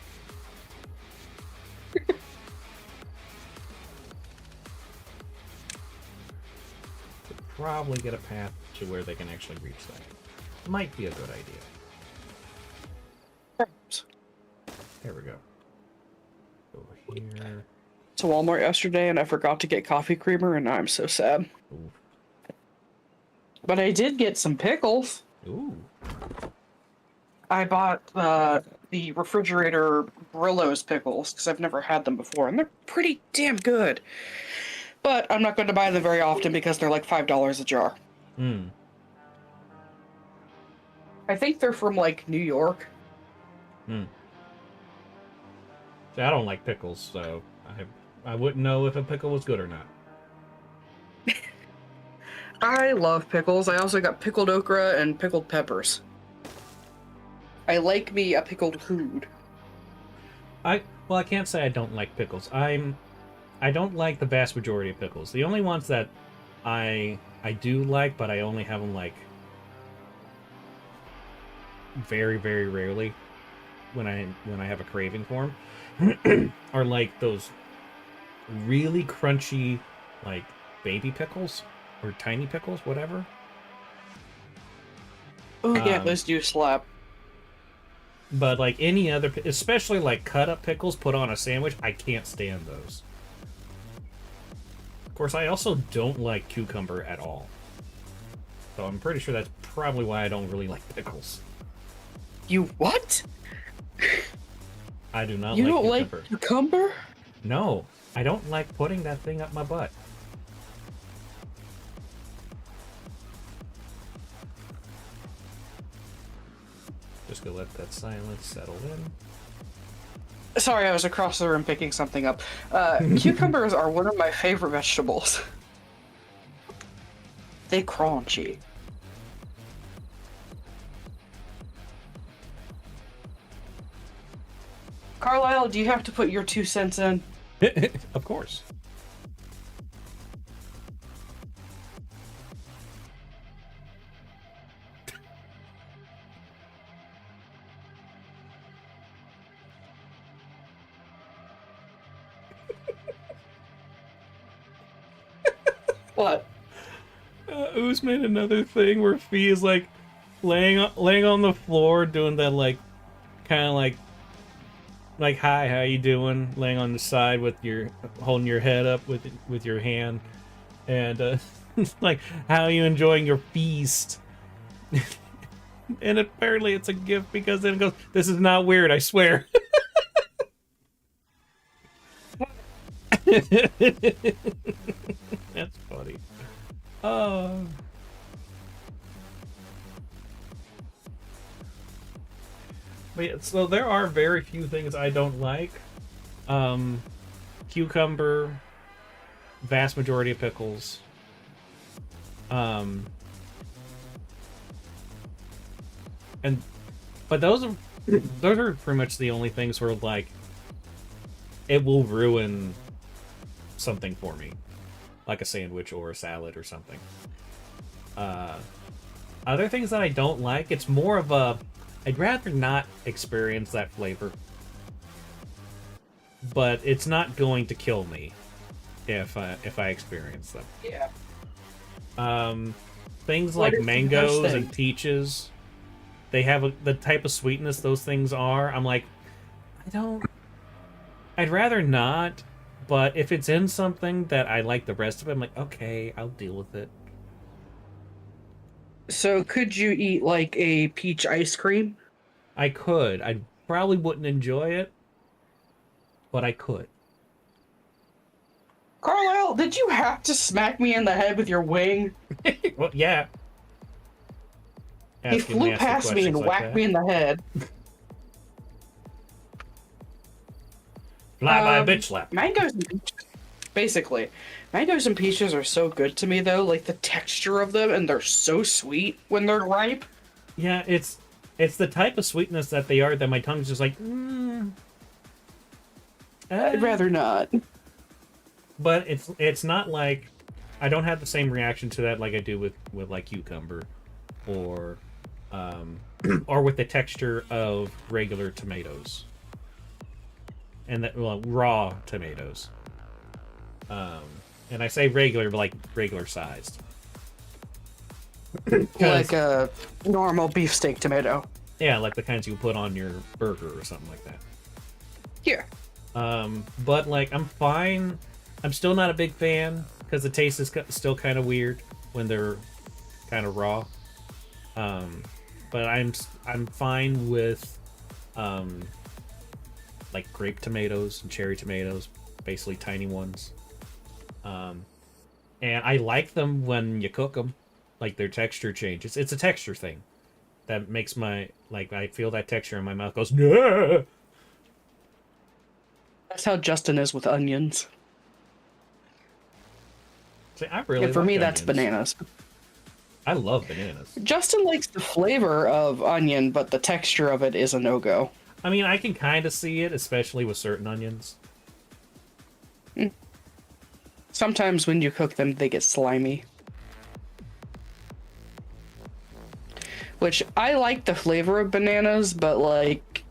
Probably get a path to where they can actually reach that. Might be a good idea. There we go. here. To Walmart yesterday and I forgot to get coffee creamer and I'm so sad. Ooh. But I did get some pickles. Ooh. I bought the refrigerator Brillo's pickles because I've never had them before and they're pretty damn good. But I'm not going to buy them very often because they're like $5 a jar. Hmm. I think they're from like New York. Hmm. See, I don't like pickles, so I wouldn't know if a pickle was good or not. I love pickles. I also got pickled okra and pickled peppers. I like me a pickled food. I can't say I don't like pickles. I don't like the vast majority of pickles. The only ones that I do like, but I only have them like very, very rarely when I have a craving for them, are like those really crunchy, like baby pickles or tiny pickles, whatever. Oh yeah, those do slap. But like any other, especially like cut up pickles put on a sandwich, I can't stand those. Of course, I also don't like cucumber at all. So I'm pretty sure that's probably why I don't really like pickles. You what? I do not You like don't cucumber. like cucumber? No, I don't like putting that thing up my butt. Just gonna let that silence settle in. Sorry, I was across the room picking something up. Cucumbers are one of my favorite vegetables. They crunchy. Carlisle, do you have to put your 2 cents in? Of course. What? Ooze made another thing where Fee is like laying on the floor doing that like kind of like hi, how you doing, laying on the side with your holding your head up with your hand, and like, how are you enjoying your feast? And apparently it's a gift because then it goes, this is not weird, I swear. That's funny. Oh. But yeah, so there are very few things I don't like. Cucumber, vast majority of pickles. But those are pretty much the only things where like it will ruin something for me, like a sandwich or a salad or something. Other things that I don't like, it's more of a I'd rather not experience that flavor, but it's not going to kill me if I experience them. Yeah. Things What like is the mangoes best and thing? peaches, they have the type of sweetness those things are. I'm like, I'd rather not, but if it's in something that I like the rest of it, I'm like, okay, I'll deal with it. So could you eat like a peach ice cream? I could. I probably wouldn't enjoy it, but I could. Carlisle, did you have to smack me in the head with your wing? Well, yeah. He Asking flew nasty past me and questions like whacked that. me in the head. Fly by a bitch slap. Mangoes and peaches. Basically. Mangoes and peaches are so good to me though, like the texture of them, and they're so sweet when they're ripe. Yeah, it's the type of sweetness that they are that my tongue's just like, I'd rather not. But it's not like I don't have the same reaction to that like I do with like cucumber or or with the texture of regular tomatoes. And that, well, raw tomatoes. And I say regular, but like regular sized. Like a normal beefsteak tomato. Yeah, like the kinds you put on your burger or something like that. Yeah. But like, I'm fine. I'm still not a big fan because the taste is still kind of weird when they're kind of raw. But I'm fine with like grape tomatoes and cherry tomatoes, basically tiny ones. And I like them when you cook them, like their texture changes. It's a texture thing that makes my, like, I feel that texture in my mouth goes, no. That's how Justin is with onions. See, I really And for like me, that's onions. bananas. I love bananas. Justin likes the flavor of onion, but the texture of it is a no-go. I mean, I can kind of see it, especially with certain onions. Sometimes when you cook them, they get slimy. Which, I like the flavor of bananas, but like,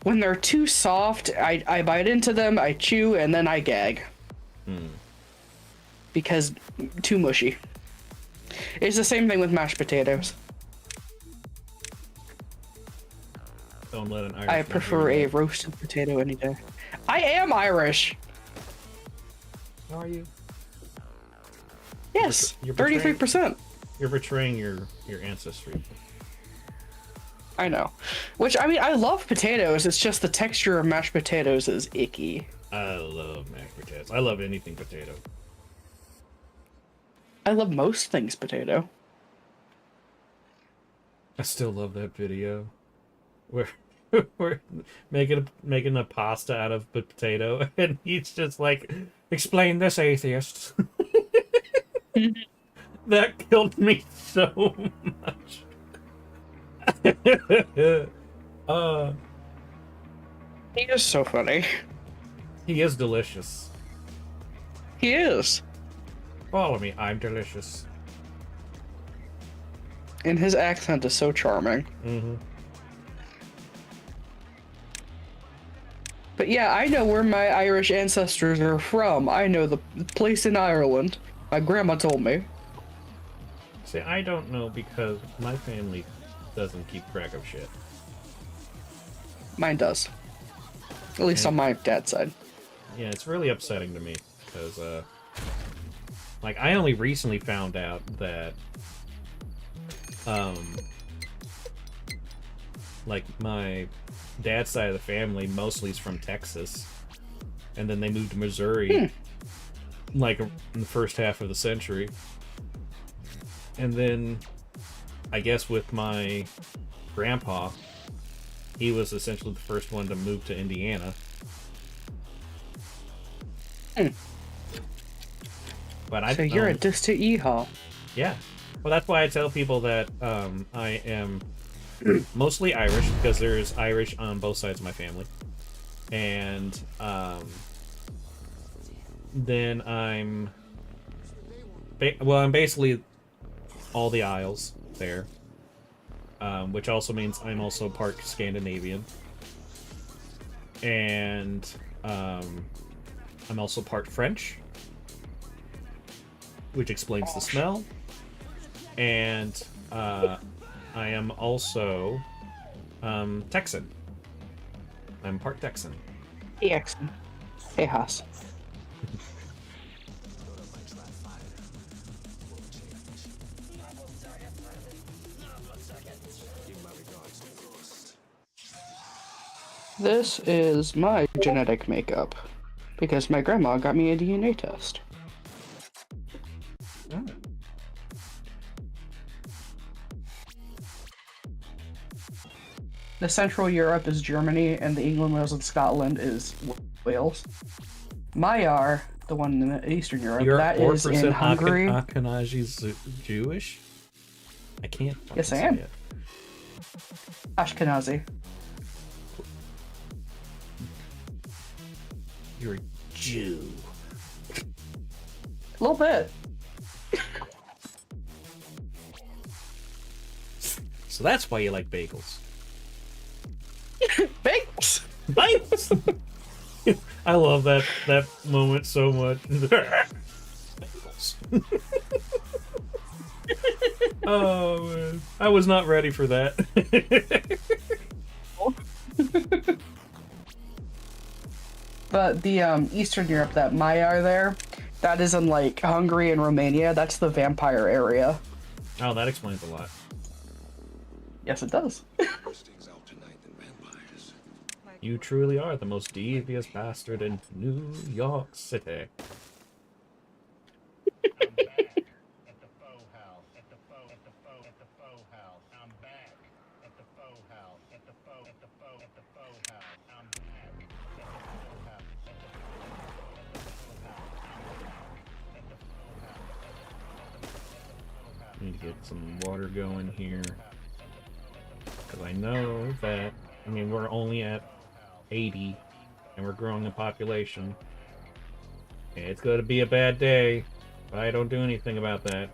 when they're too soft, I bite into them, I chew, and then I gag. Because too mushy. It's the same thing with mashed potatoes. Don't let an Irish I man prefer hear a you. roasted potato any day. I am Irish. How are you? Yes, You're 33%. You're betraying your ancestry. I know. Which, I mean, I love potatoes. It's just the texture of mashed potatoes is icky. I love mashed potatoes. I love anything potato. I love most things potato. I still love that video where we're making a pasta out of potato, and he's just like, explain this, atheist. That killed me so much. He is so funny. He is delicious. He is. Follow me, I'm delicious. And his accent is so charming. Mm-hmm. But yeah, I know where my Irish ancestors are from. I know the place in Ireland. My grandma told me. See, I don't know because my family doesn't keep track of shit. Mine does. At least on my dad's side. Yeah, it's really upsetting to me because, like, I only recently found out that, like, my dad's side of the family mostly is from Texas, and then they moved to Missouri, like, in the first half of the century. And then, I guess with my grandpa, he was essentially the first one to move to Indiana. But I So you're a distant yeehaw. Yeah. Well, that's why I tell people that I am mostly Irish, because there's Irish on both sides of my family. And then I'm basically all the Isles there, which also means I'm also part Scandinavian, and I'm also part French, which explains the smell, and I am also Texan. I'm part Texan. Hey, Exon. Hey, Haas. This is my genetic makeup because my grandma got me a DNA test. Oh. The Central Europe is Germany, and the England, Wales, and Scotland is Wales. Mayar, the one in Eastern Europe, You're that is in Hungary. Ashkenazi Jewish? I can't. Yes, I fucking am. say it. Ashkenazi. You're a Jew. A little bit. So that's why you like bagels. Thanks. Bagels. I love that moment so much. Bagels. Oh man, I was not ready for that. the Eastern Europe that Maya are there, that is in like Hungary and Romania. That's the vampire area. Oh, that explains a lot. Yes, it does. You truly are the most devious bastard in New York City. Need to get some water going here. Because I know that, I mean, we're only at 80 and we're growing in population. It's going to be a bad day if I don't do anything about that.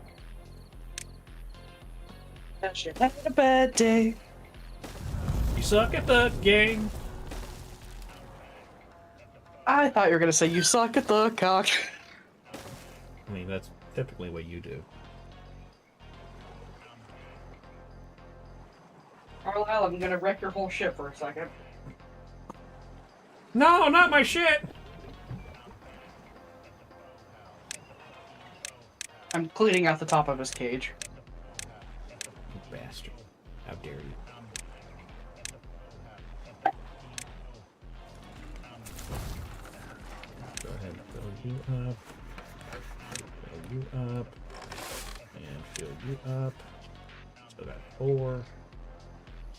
You had a bad day. You suck at the game. I thought you were gonna say you suck at the cock. I mean, that's typically what you do. Carlisle, I'm gonna wreck your whole ship for a second. No, not my shit! I'm cleaning out the top of his cage. You bastard. How dare you. Go ahead and fill you up. Fill you up. And fill you up. So that's 4.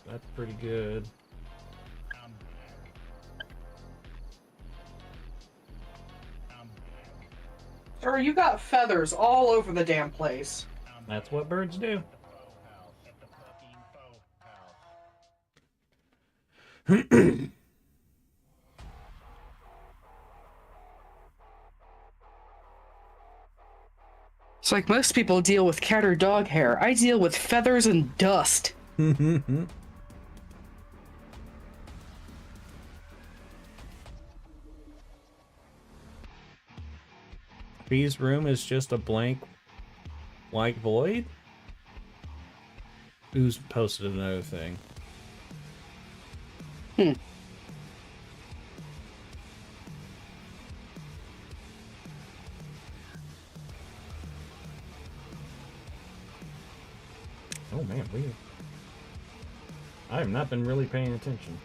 That's pretty good. Sir, you got feathers all over the damn place. That's what birds do. It's like most people deal with cat or dog hair. I deal with feathers and dust. B's room is just a blank white void? Who's posted another thing? Oh man, weird. I have not been really paying attention.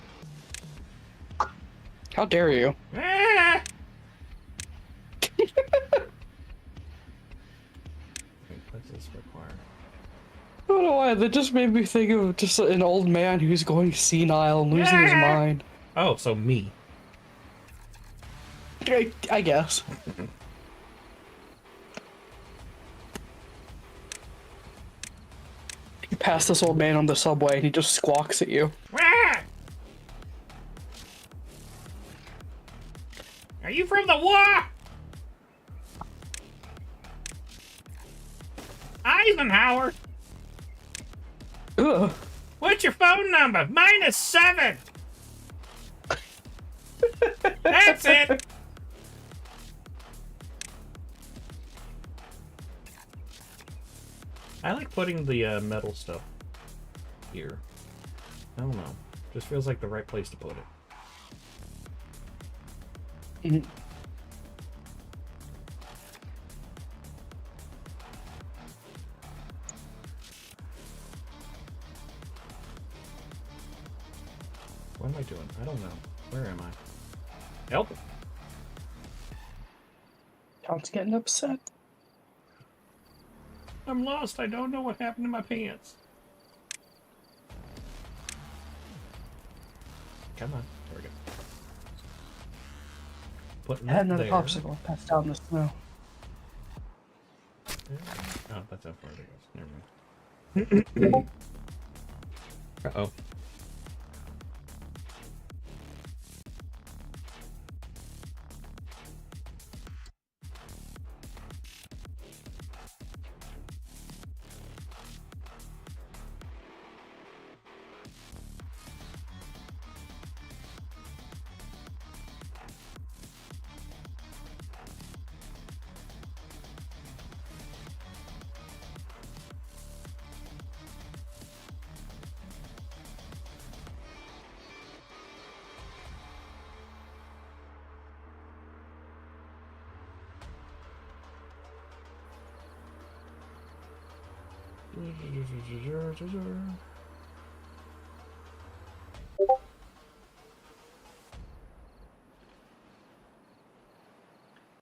How dare you? Ah! What's this require? I don't know why, that just made me think of just an old man who's going senile and losing his mind. Oh, so me. I guess. You pass this old man on the subway and he just squawks at you. Ah! Are you from the war? Eisenhower? Ugh. What's your phone number? -7. That's it. I like putting the metal stuff here. I don't know. Just feels like the right place to put it. Mhm. What am I doing? I don't know. Where am I? Help! Tom's getting upset. I'm lost. I don't know what happened to my pants. Come on. There we go. Putting I had that another there. popsicle passed down the snow. Oh, that's how far it goes. Never mind. Uh-oh.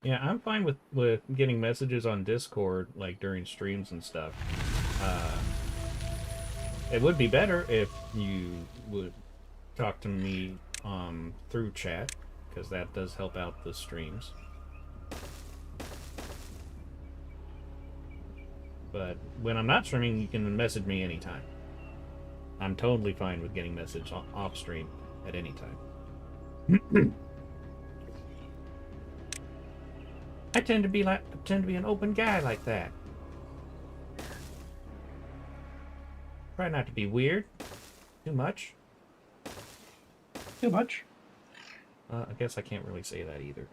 Yeah, I'm fine with getting messages on Discord like during streams and stuff. It would be better if you would talk to me through chat, because that does help out the streams. But when I'm not streaming, you can message me anytime. I'm totally fine with getting message off stream at any time. I tend to be an open guy like that. Try not to be weird too much. Too much. I guess I can't really say that either.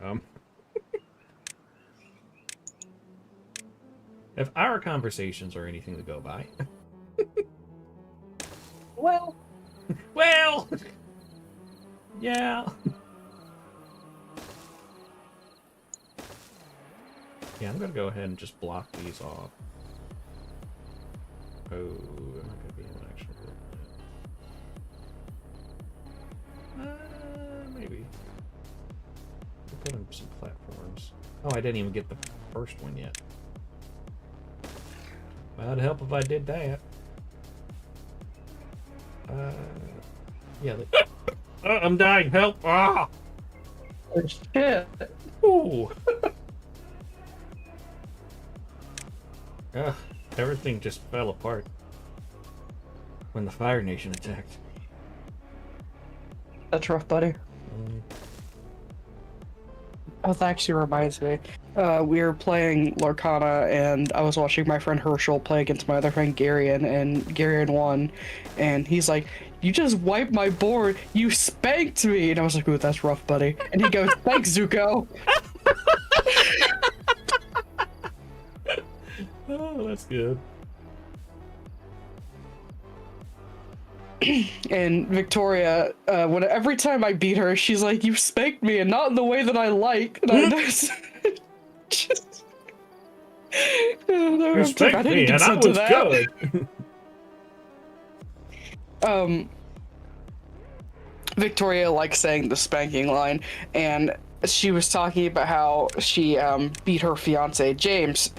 If our conversations are anything to go by. Well. Well. Yeah. Yeah, I'm gonna go ahead and just block these off. Oh, I'm not gonna be able to actually do that. Maybe. We'll put in some platforms. Oh, I didn't even get the first one yet. Well, it'd help if I did that. Yeah. I'm dying. Help! Ah! Oh, shit. Ooh. Everything just fell apart when the Fire Nation attacked. That's rough, buddy. Oh, that actually reminds me. We were playing Lorcana, and I was watching my friend Herschel play against my other friend Garion, and Garion won. And he's like, "You just wiped my board. You spanked me." And I was like, "Ooh, that's rough, buddy." And he goes, "Thanks, Zuko." Oh, that's good. And Victoria, every time I beat her, she's like, "You spanked me, and not in the way that I like." And I just... You spanked me, and I was good. Victoria likes saying the spanking line, and she was talking about how she beat her fiance James,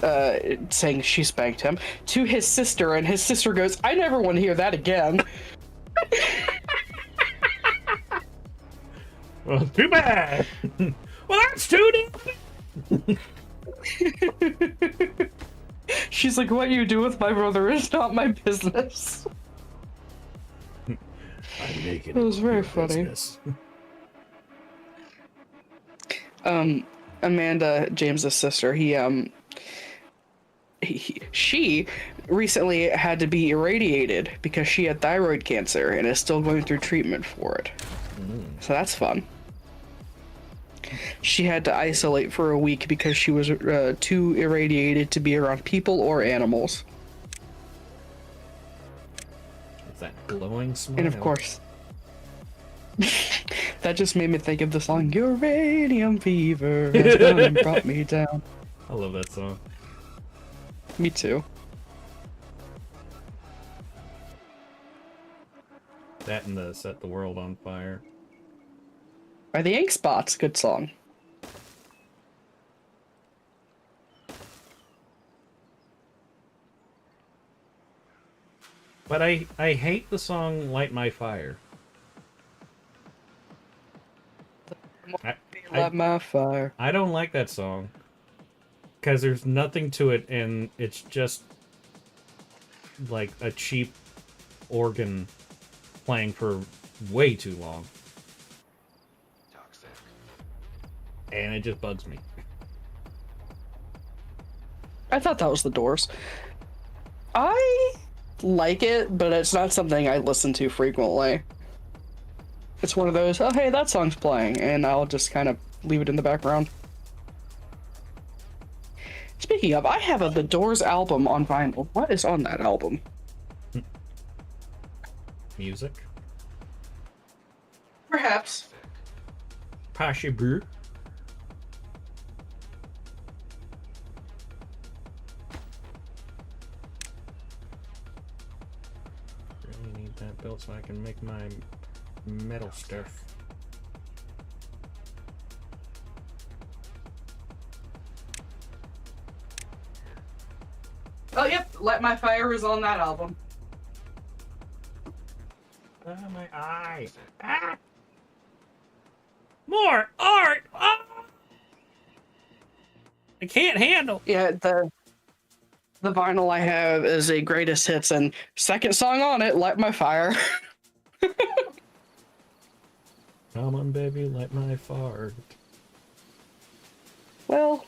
saying she spanked him, to his sister, and his sister goes, "I never want to hear that again." Well, too bad. Well, that's too damn. She's like, "What you do with my brother is not my business." I'm naked. It was very funny. Amanda, James's sister, she recently had to be irradiated because she had thyroid cancer and is still going through treatment for it. So that's fun. She had to isolate for a week because she was too irradiated to be around people or animals. Is that glowing smile? And of course, that just made me think of the song "Uranium Fever" has come and brought me down. I love that song. Me too. That and the "Set the World on Fire." By the Ink Spots, good song. But I hate the song "Light My Fire." Light my fire. I don't like that song because there's nothing to it, and it's just like a cheap organ playing for way too long. Toxic. And it just bugs me. I thought that was the Doors. I like it, but it's not something I listen to frequently. It's one of those, oh hey, that song's playing, and I'll just kind of leave it in the background. Speaking of, I have The Doors album on vinyl. What is on that album? Music. Perhaps. Pasha Brew. that built so I can make my metal stuff. Oh, yep. Light My Fire is on that album. Oh, my eye. Ah! More art! Ah! I can't handle. Yeah, the vinyl I have is a greatest hits, and second song on it, Light My Fire. Come on, baby, light my fire. Well,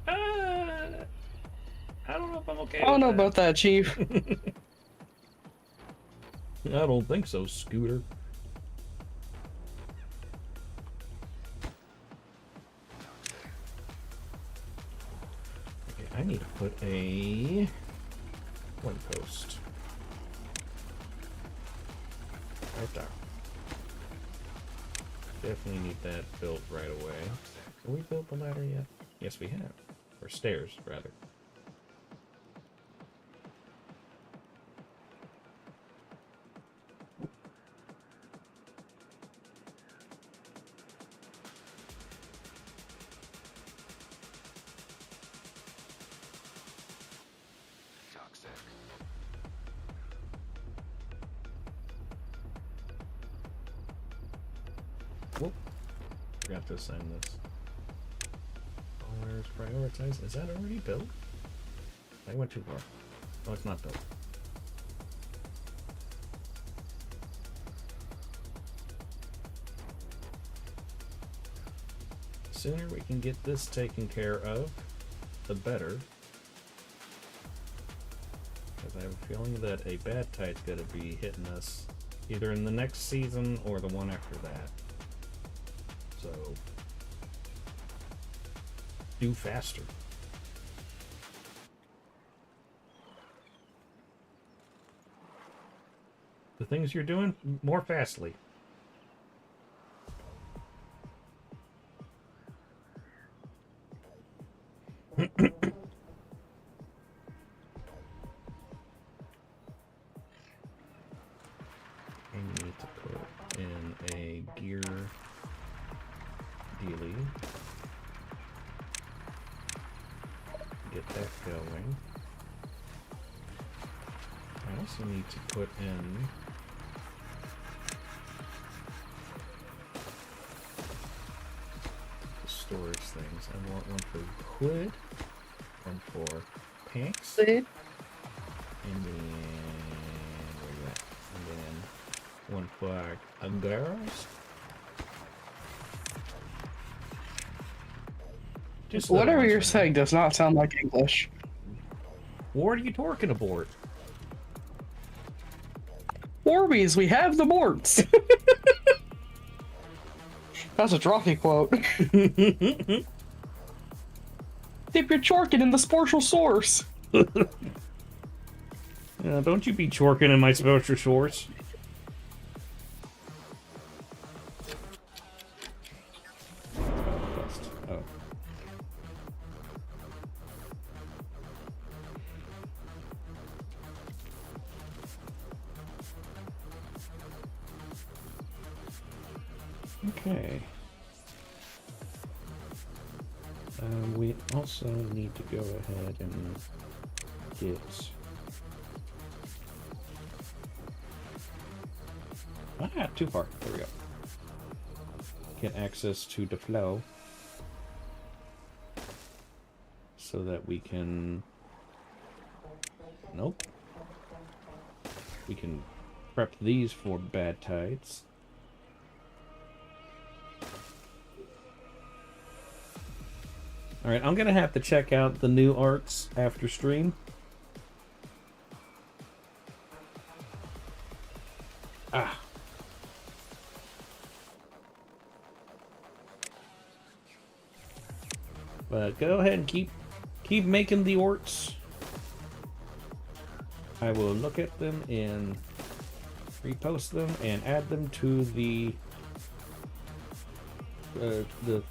I don't know if I'm okay. I don't know about that, Chief. I don't think so, Scooter. Okay, I need to put a one post right there. Definitely need that built right away. Have we built the ladder yet? Yes, we have. Or stairs, rather. Whoop. Forgot to assign this. Where's prioritize? Is that already built? I went too far. Oh, it's not built. The sooner we can get this taken care of, the better. Because I have a feeling that a bad tide's gonna be hitting us either in the next season or the one after that. So, do faster. The things you're doing, more fastly. I need to put in a gear dealie. Get that going. I also need to put in the storage things. I want one for wood, one for pants, and then where you at? And then one for angaras. Just Whatever you're saying does not sound like English. What are you talking about? Orbeez, we have the boards. That's a Drawfee quote. Dip your chorkin in the spatial source. Don't you be chorking in my spatial source. Oh. Okay. We also need to go ahead and get too far. There we go. Get access to the flow so that we can. Nope. We can prep these for bad tides. Alright, I'm gonna have to check out the new arts after stream. Ah. But go ahead and keep making the orts. I will look at them and repost them and add them to the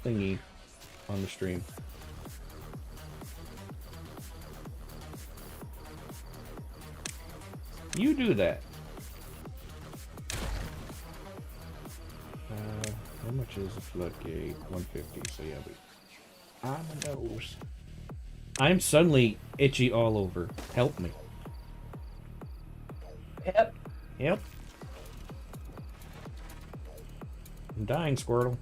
thingy on the stream. You do that. How much is a floodgate? 150, so yeah, I'm a nose. I'm suddenly itchy all over. Help me. Yep. Yep. I'm dying, Squirtle.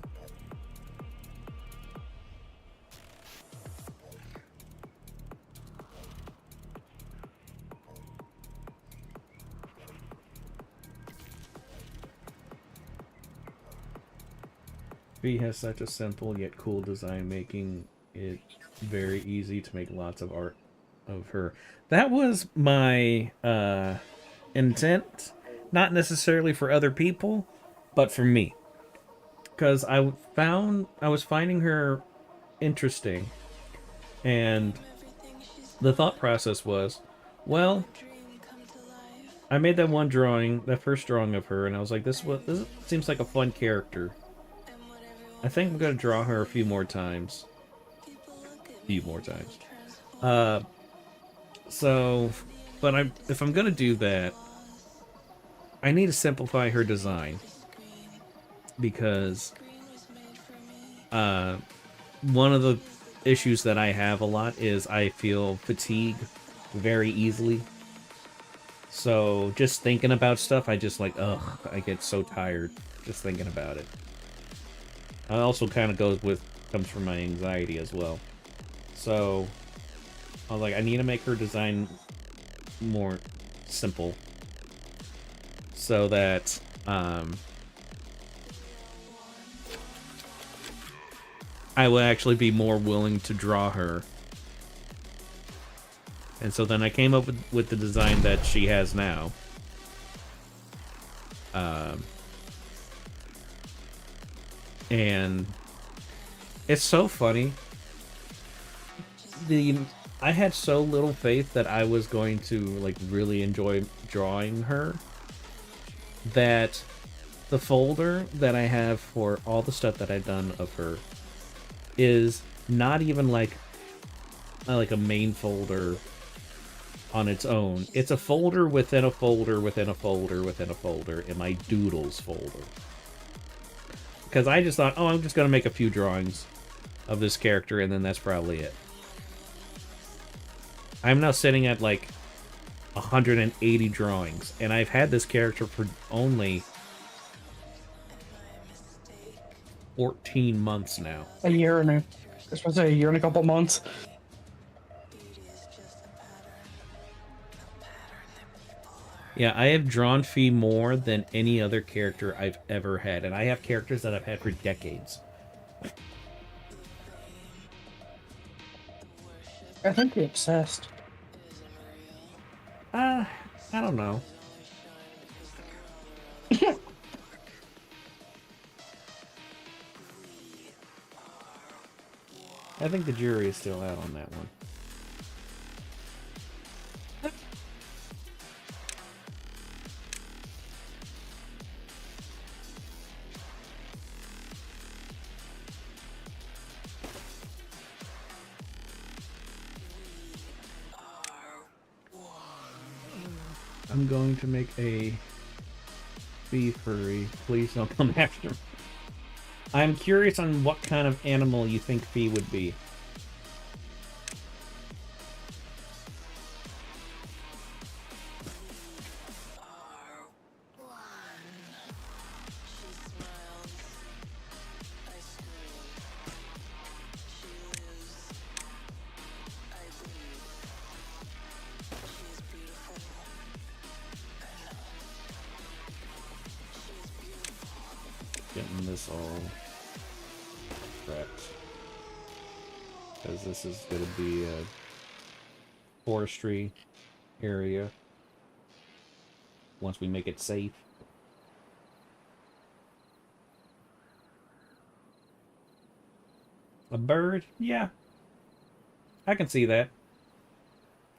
Fee has such a simple yet cool design, making it very easy to make lots of art of her. That was my intent, not necessarily for other people, but for me. Because I was finding her interesting, and the thought process was, well, I made that one drawing, that first drawing of her, and I was like, this seems like a fun character. I think I'm gonna draw her a few more times. So, but if I'm gonna do that, I need to simplify her design because one of the issues that I have a lot is I feel fatigue very easily. So just thinking about stuff, I just like, ugh, I get so tired just thinking about it. It also kind of comes from my anxiety as well. So I was like, I need to make her design more simple so that I will actually be more willing to draw her. And so then I came up with the design that she has now. And it's so funny. I had so little faith that I was going to like really enjoy drawing her that the folder that I have for all the stuff that I've done of her is not even like a main folder on its own. It's a folder within a folder within a folder within a folder in my doodles folder. Because I just thought, oh, I'm just going to make a few drawings of this character and then that's probably it. I'm now sitting at like 180 drawings, and I've had this character for only 14 months now. A year and a year and a couple months. Yeah, I have drawn Fee more than any other character I've ever had, and I have characters that I've had for decades. I think you're obsessed. I don't know. I think the jury is still out on that one. I'm going to make a Fee furry. Please don't come after me. I'm curious on what kind of animal you think Fee would be. Getting this all prepped. Because this is going to be a forestry area once we make it safe. A bird? Yeah. I can see that.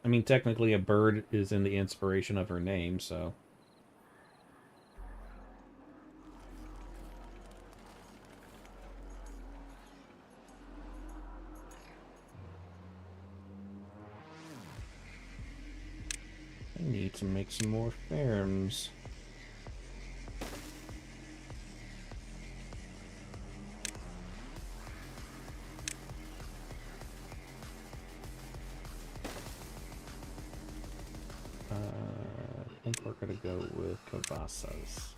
I mean, technically a bird is in the inspiration of her name, so... I need to make some more farms. think we're gonna go with Kavasas.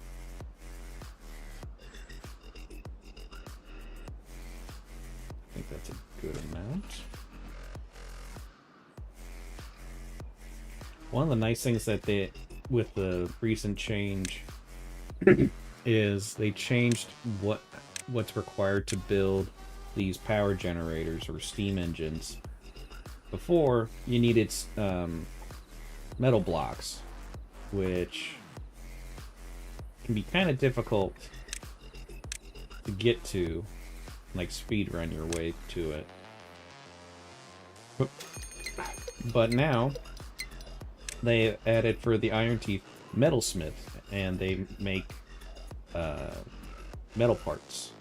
I think that's a good amount. One of the nice things that they, with the recent change, is they changed what's required to build these power generators or steam engines. Before, you needed metal blocks, which can be kind of difficult to get to, like speed run your way to it. But now they added for the Iron Teeth metalsmith, and they make metal parts,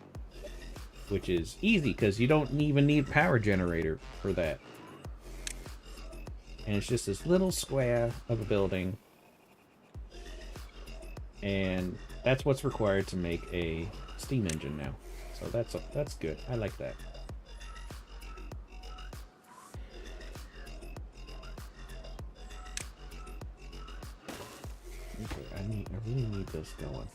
which is easy because you don't even need power generator for that. And it's just this little square of a building, and that's what's required to make a steam engine now. So that's good. I like that. Okay, I really need this going.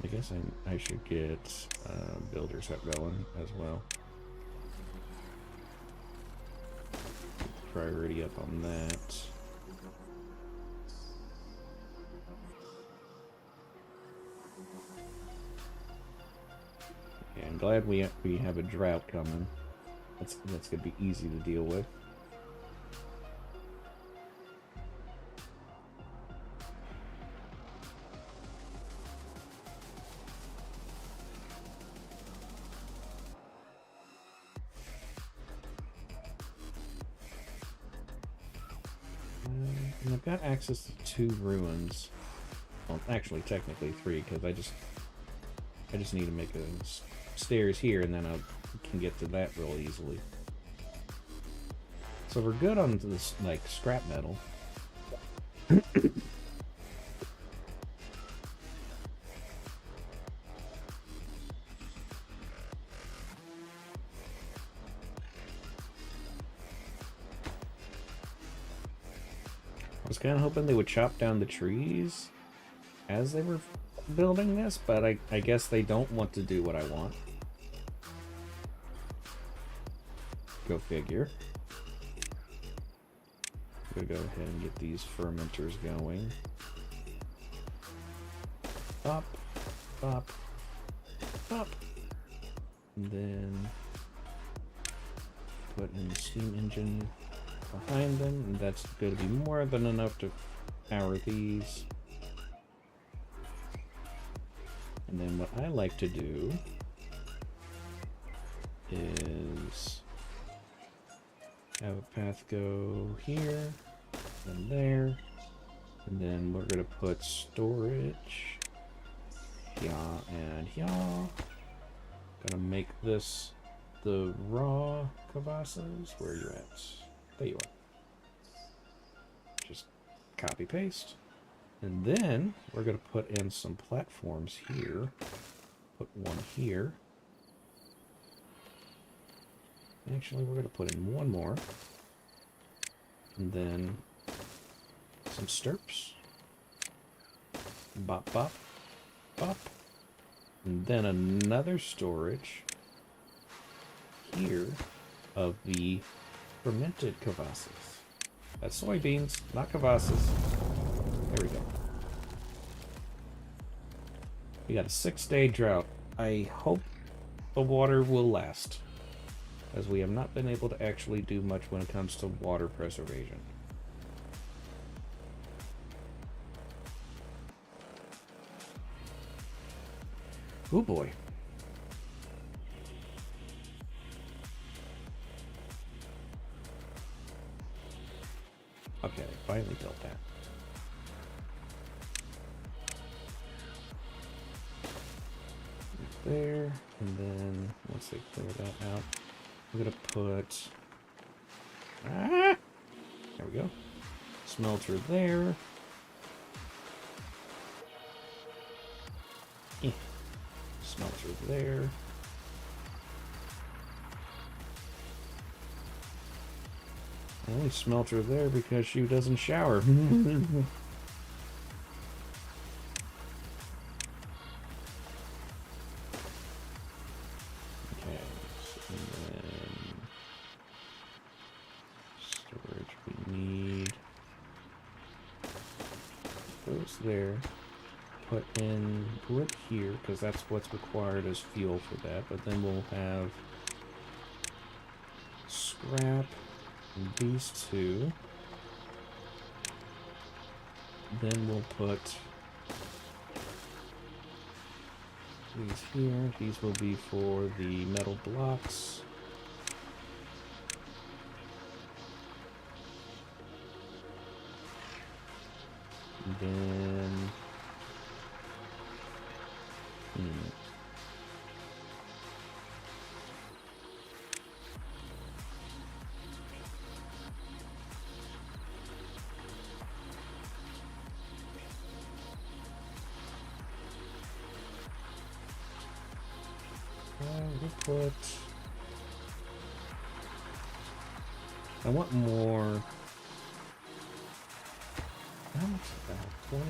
I guess I should get builders hut going as well. Priority up on that. Yeah, I'm glad we have a drought coming. That's gonna be easy to deal with. And I've got access to 2 ruins. Well, actually, technically 3, because I just need to make a stairs here, and then I can get to that real easily. So we're good on this, like, scrap metal. I was kind of hoping they would chop down the trees as they were building this, but I guess they don't want to do what I want. Go figure. I'm gonna go ahead and get these fermenters going. Pop, pop, pop. And then put in the steam engine behind them, and that's going to be more than enough to power these. And then what I like to do is have a path go here and there, and then we're going to put storage here and here. Gonna make this the raw Kavasas. Where are you at? There you are. Just copy paste. And then we're going to put in some platforms here. Put one here. Actually, we're going to put in one more. And then some stirps. Bop, bop, bop. And then another storage here of the fermented Kavasas. That's soybeans, not Kavasas. There we go. We got a 6-day drought. I hope the water will last, as we have not been able to actually do much when it comes to water preservation. Oh boy. Okay, I finally built that. There, and then once they clear that out, I'm gonna put there we go. Smelter there. Smelter there. Only smelter there because she doesn't shower. Okay, and then storage we need those there. Put in brick here because that's what's required as fuel for that. But then we'll have scrap and these two. Then we'll put these here. These will be for the metal blocks. And then we'll put... I want more... How much is that? 20?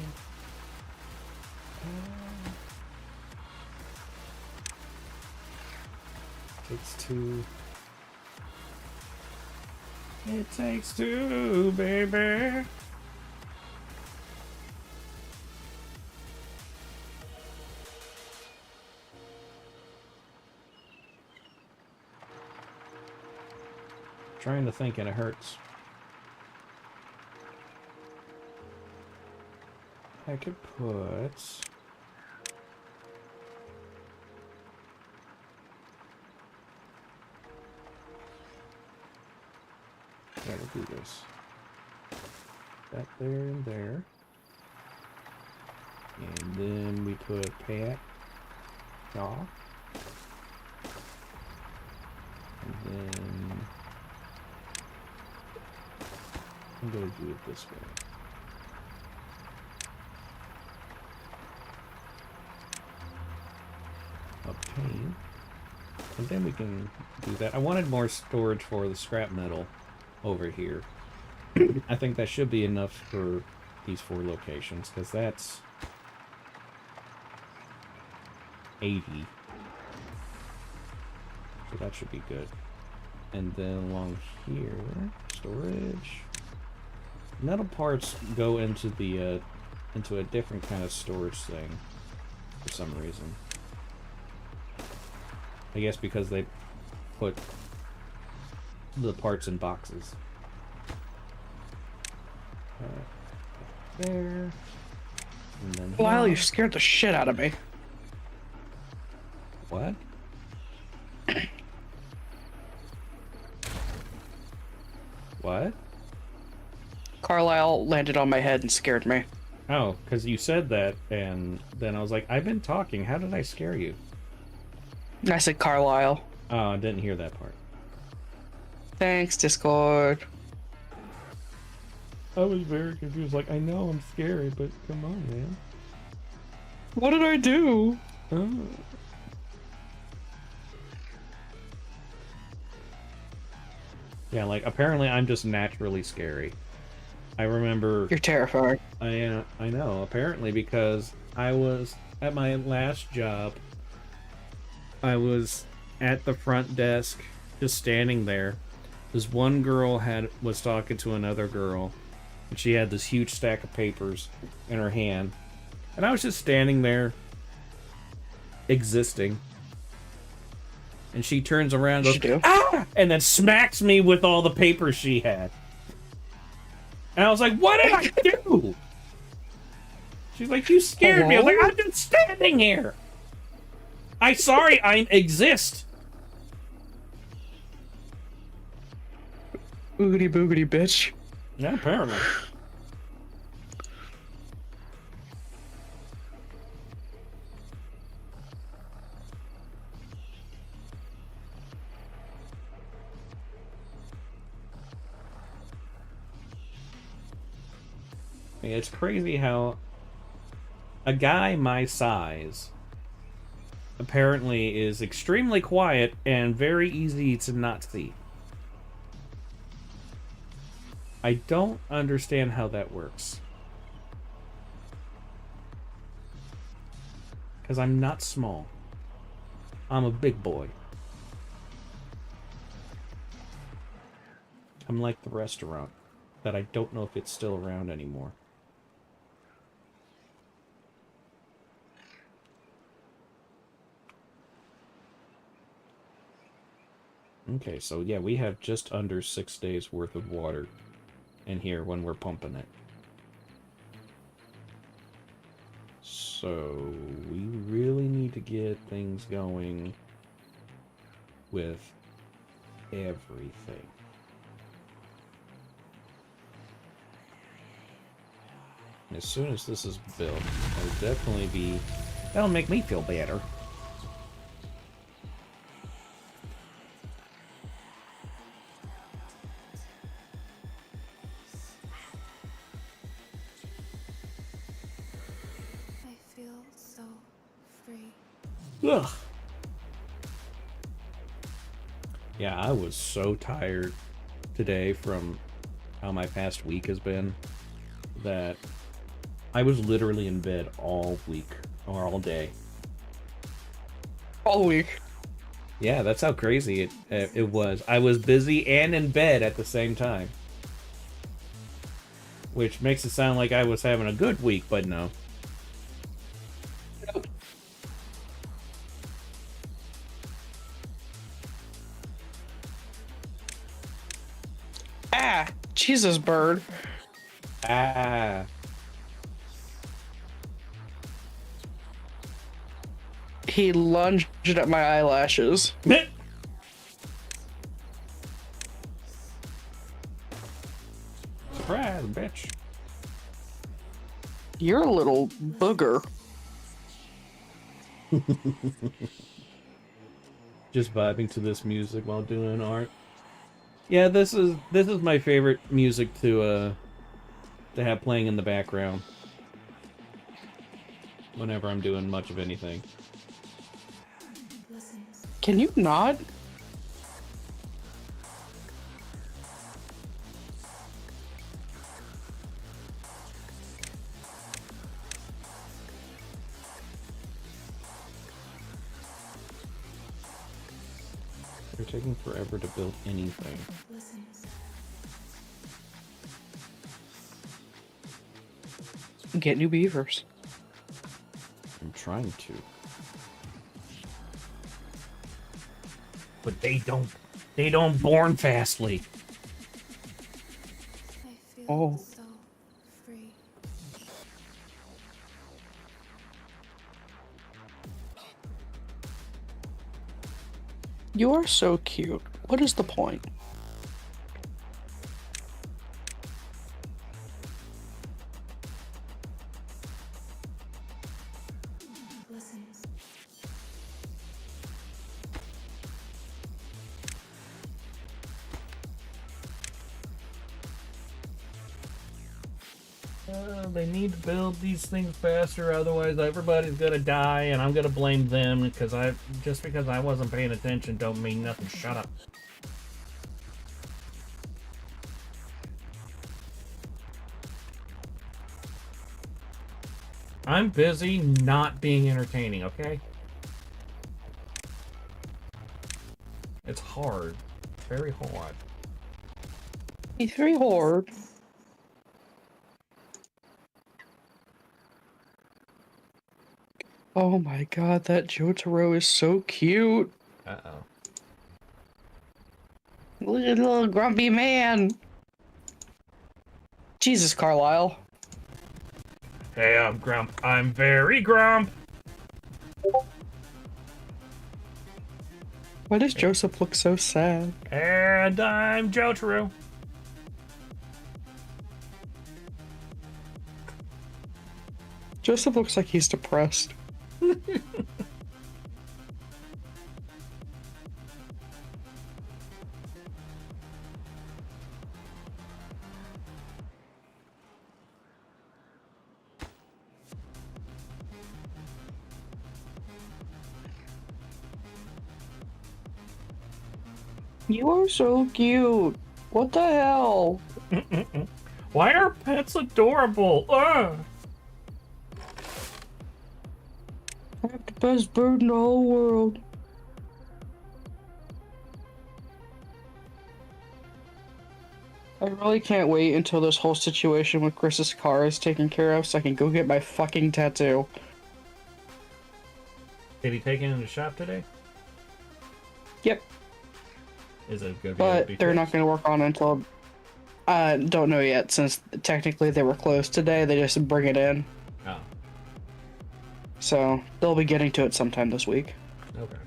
Takes two. It takes two, baby. Trying to think and it hurts. I could put... Yeah, we'll do this. That there and there. And then we put Pat. Yaw. And then... I'm gonna do it this way. Obtain. And then we can do that. I wanted more storage for the scrap metal over here. I think that should be enough for these 4 locations, because that's 80. So that should be good. And then along here, storage. Metal parts go into the into a different kind of storage thing for some reason. I guess because they put the parts in boxes. There. And then Wow, you scared the shit out of me. What? What? Carlisle landed on my head and scared me. Oh, because you said that, and then I was like, I've been talking. How did I scare you? I said Carlisle. Oh, I didn't hear that part. Thanks, Discord. I was very confused. Like, I know I'm scary, but come on, man. What did I do? Oh. Yeah, like, apparently I'm just naturally scary. I remember... You're terrifying. I know, apparently, because I was at my last job. I was at the front desk, just standing there. This one girl was talking to another girl, and she had this huge stack of papers in her hand. And I was just standing there, existing. And she turns around and goes, "Ah!" and then smacks me with all the papers she had. And I was like, what did I do? She's like, you scared me. I was like, I'm just standing here. I'm sorry, I exist. Boogity boogity, bitch. Yeah, apparently. It's crazy how a guy my size apparently is extremely quiet and very easy to not see. I don't understand how that works. Because I'm not small. I'm a big boy. I'm like the restaurant that I don't know if it's still around anymore. Okay, so yeah, we have just under 6 days worth of water in here when we're pumping it. So we really need to get things going with everything. As soon as this is built, I'll definitely be... That'll make me feel better. I feel so free. Ugh. Yeah, I was so tired today from how my past week has been that I was literally in bed all week or all day. All week. Yeah, that's how crazy it was. I was busy and in bed at the same time. Which makes it sound like I was having a good week, but no. Nope. Ah, Jesus, bird. Ah. He lunged at my eyelashes. Surprise, bitch. You're a little booger. Just vibing to this music while doing art. Yeah, this is my favorite music to have playing in the background whenever I'm doing much of anything. Listen. Can you not? They're taking forever to build anything. Listen. Get new beavers. I'm trying to. But they don't born fastly. I feel Oh. so free. You are so cute. What is the point? Listen. They need to build these things faster, otherwise everybody's gonna die, and I'm gonna blame them because just because I wasn't paying attention don't mean nothing. Shut up. I'm busy not being entertaining, okay? It's hard. Very hard. He's very hard. Oh my god, that Jotaro is so cute. Uh-oh. Look at the little grumpy man. Jesus, Carlisle. Hey, I'm Grump. I'm very Grump. Why does Joseph look so sad? And I'm Jotaro. Joseph looks like he's depressed. You are so cute. What the hell? Why are pets adorable? Ugh. I have the best bird in the whole world. I really can't wait until this whole situation with Chris's car is taken care of so I can go get my fucking tattoo. Did he take it in the shop today? Yep, Is it good? but they're not going to work on it until... I don't know yet, since technically they were closed today. They just bring it in. Oh, So they'll be getting to it sometime this week. okay.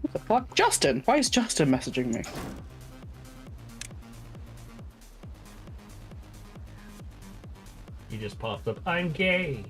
What the fuck? Justin! Why is Justin messaging me? He just popped up. I'm gay.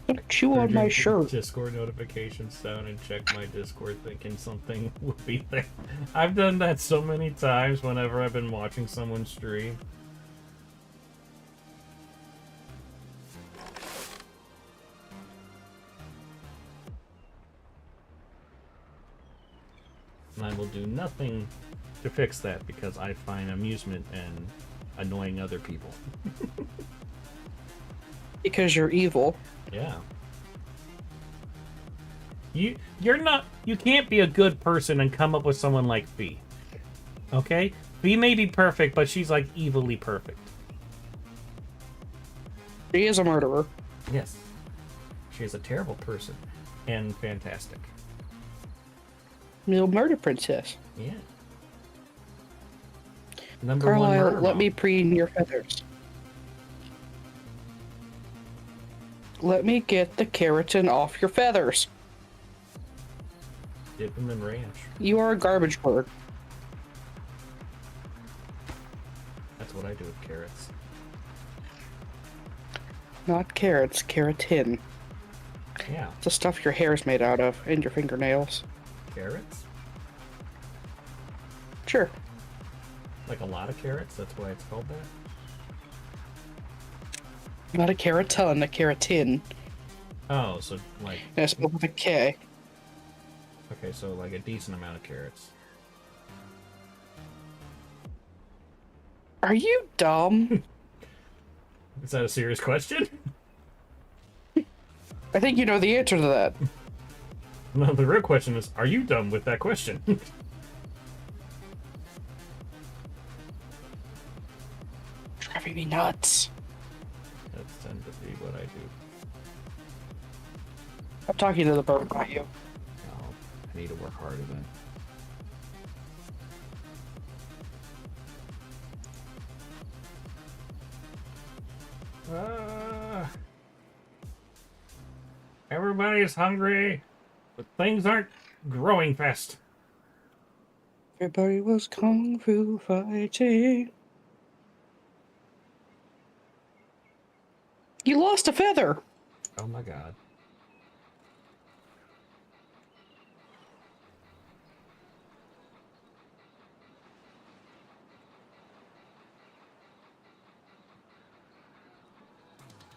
Don't chew on my shirt. Discord notifications down and check my Discord thinking something will be there. I've done that so many times whenever I've been watching someone stream. And I will do nothing to fix that because I find amusement in annoying other people. Because you're evil. Yeah. You're not, you can't be a good person and come up with someone like Fee. Okay? Fee may be perfect, but she's like evilly perfect. She is a murderer. Yes. She is a terrible person and fantastic. Little murder princess. Yeah. Number one Carlisle, murder let mom. me preen your feathers. Let me get the keratin off your feathers. Dip them in ranch. You are a garbage bird. That's what I do with carrots. Not carrots, keratin. Yeah. It's the stuff your hair is made out of, and your fingernails. Carrots? Sure. Like a lot of carrots? That's why it's called that? Not a keratin, a keratin. Oh, so like... And it's spelled with a K. Okay, so like a decent amount of carrots. Are you dumb? Is that a serious question? I think you know the answer to that. No, the real question is, are you done with that question? Driving me nuts. That's tend to be what I do. I'm talking to the bird, not you. Oh, I need to work harder then. Everybody's hungry, but things aren't growing fast. Everybody was kung fu fighting. You lost a feather. Oh my god.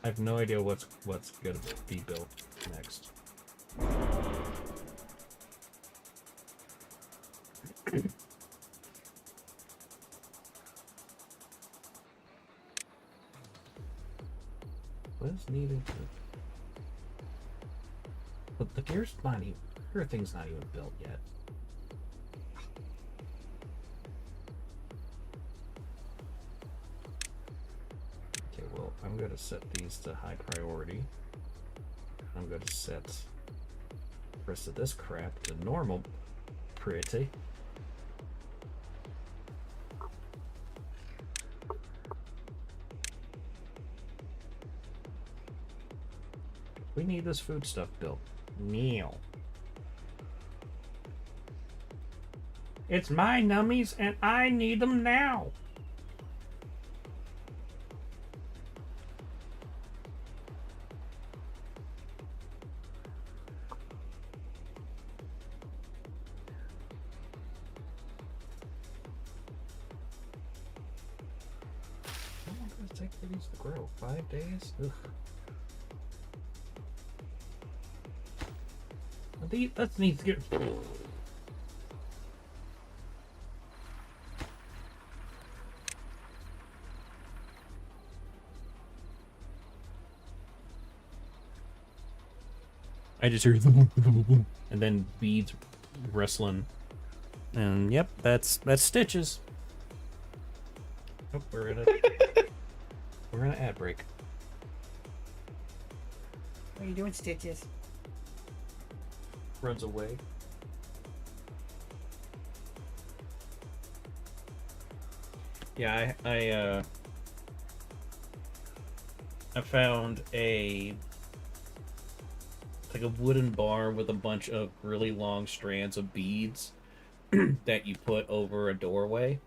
I have no idea what's gonna be built next. What is needed to... But the gear's not even... Gear thing's not even built yet. Okay, well, I'm gonna set these to high priority. I'm gonna set the rest of this crap to normal pretty. We need this food stuff built. Now. It's my nummies and I need them now. How long does it take for these to grow? 5 days? Ugh. That needs to get. I just hear the boom, boom, boom, boom, and then beads wrestling, and yep, that's stitches. Oh, we're in an ad break. What are you doing, Stitches? Runs away. Yeah, I found like a wooden bar with a bunch of really long strands of beads that you put over a doorway.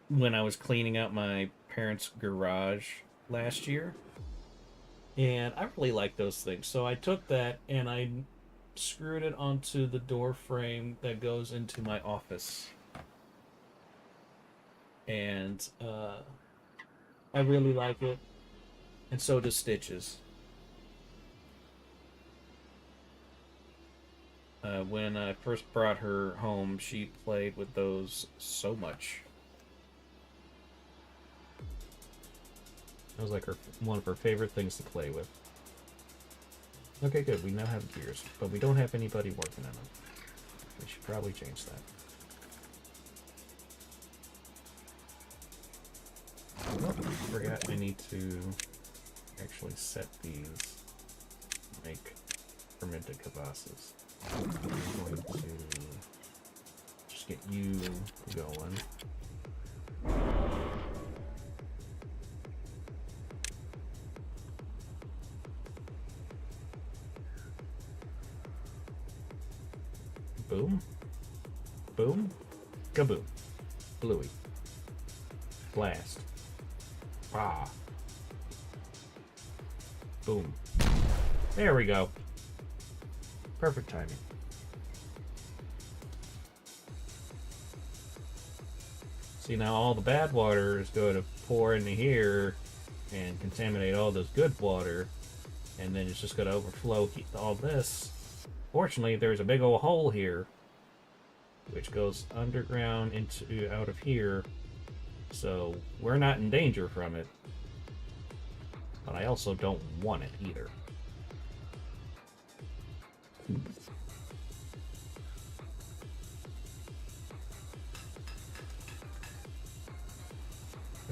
When I was cleaning out my parents' garage last year. And I really like those things. So I took that and I screwed it onto the door frame that goes into my office. And I really like it. And so does Stitches. When I first brought her home, she played with those so much. That was like one of her favorite things to play with. Okay, good. We now have gears, but we don't have anybody working on them. We should probably change that. Oh, I forgot I need to actually set these. Make fermented kvases. I'm going to just get you going. Boom. Boom. Kaboom. Bluey. Blast. Ah. Boom. There we go. Perfect timing. See, now all the bad water is going to pour into here and contaminate all this good water, and then it's just going to overflow all this. Fortunately, there's a big old hole here, which goes underground into out of here, so we're not in danger from it. But I also don't want it either. Can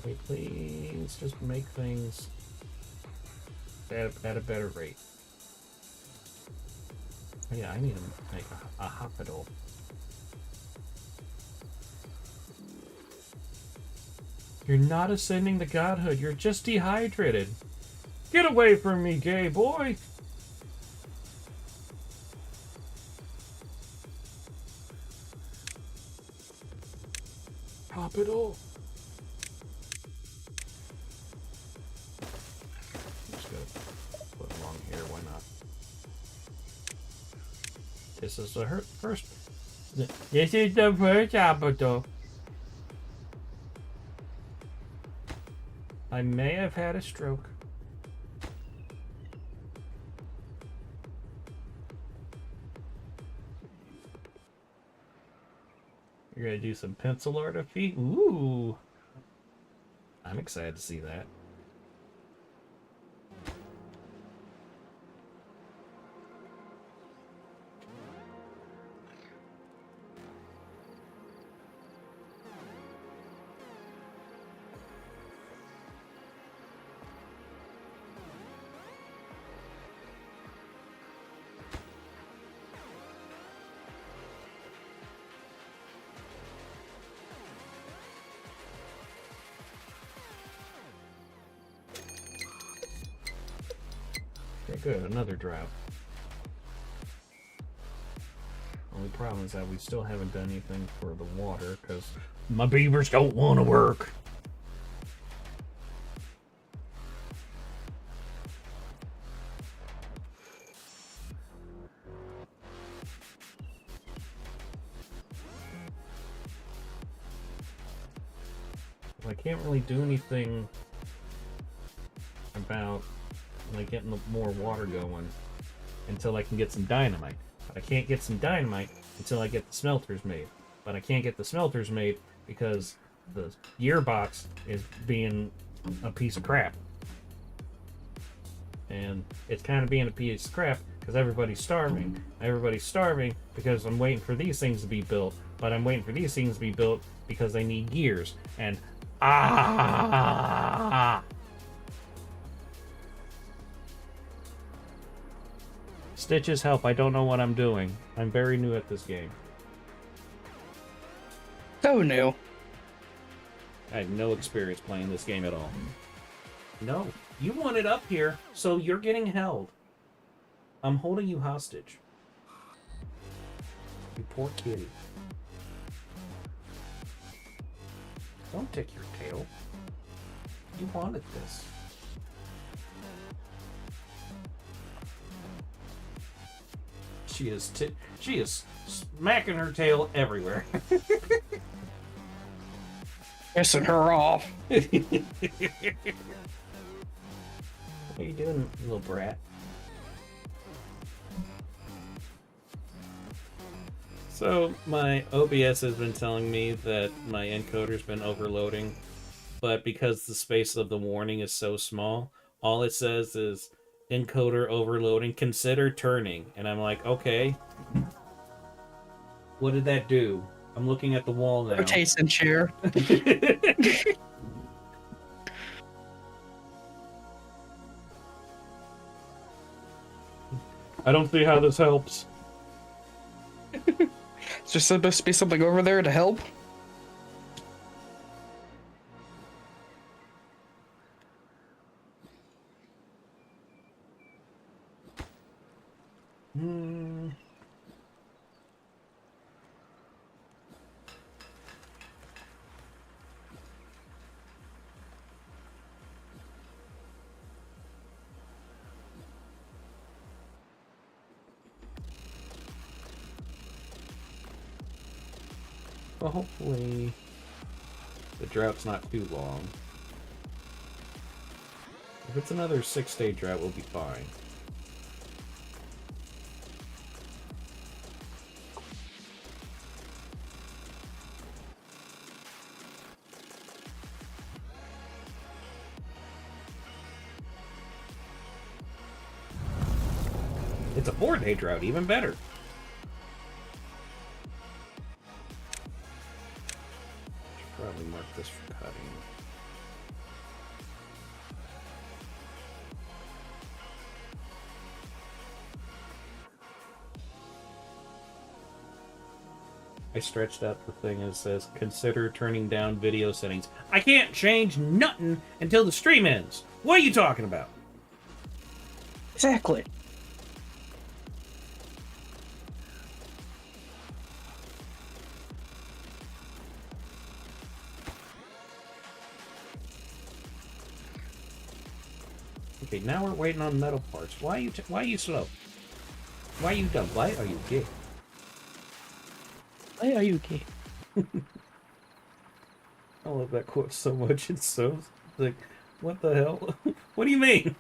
we please just make things at a better rate? Oh yeah, I need to make a hospital. You're not ascending to godhood, you're just dehydrated. Get away from me, gay boy! Hospital. Just gonna put it along here, why not? This is the first. This is the first hospital. I may have had a stroke. You're gonna do some pencil art of feet? Ooh! I'm excited to see that. Okay, good. Another drought. problem is that we still haven't done anything for the water because my beavers don't want to work. I can't really do anything about like getting more water going until I can get some dynamite. But I can't get some dynamite until I get the smelters made. But I can't get the smelters made because the gearbox is being a piece of crap. And it's kind of being a piece of crap because everybody's starving. Everybody's starving because I'm waiting for these things to be built. But I'm waiting for these things to be built because they need gears. And Stitches, help. I don't know what I'm doing. I'm very new at this game. So new. I have no experience playing this game at all. No. You want it up here, so you're getting held. I'm holding you hostage. You poor kitty. Don't tick your tail. You wanted this. She is smacking her tail everywhere. Pissing her off. What are you doing, little brat? So, my OBS has been telling me that my encoder's been overloading, but because the space of the warning is so small, all it says is encoder overloading, consider turning. And I'm like, okay. What did that do? I'm looking at the wall now. Rotates and chair. I don't see how this helps. Is there supposed to be something over there to help? Well, hopefully the drought's not too long. If it's another 6-day drought, we'll be fine. It's a 4-day drought, even better. Should probably mark this for cutting. I stretched out the thing and it says, consider turning down video settings. I can't change nothing until the stream ends. What are you talking about? Exactly. Okay, now we're waiting on metal parts. Why are you slow? Why are you dumb? Why are you gay? Why are you gay? I love that quote so much. It's so like, what the hell? What do you mean?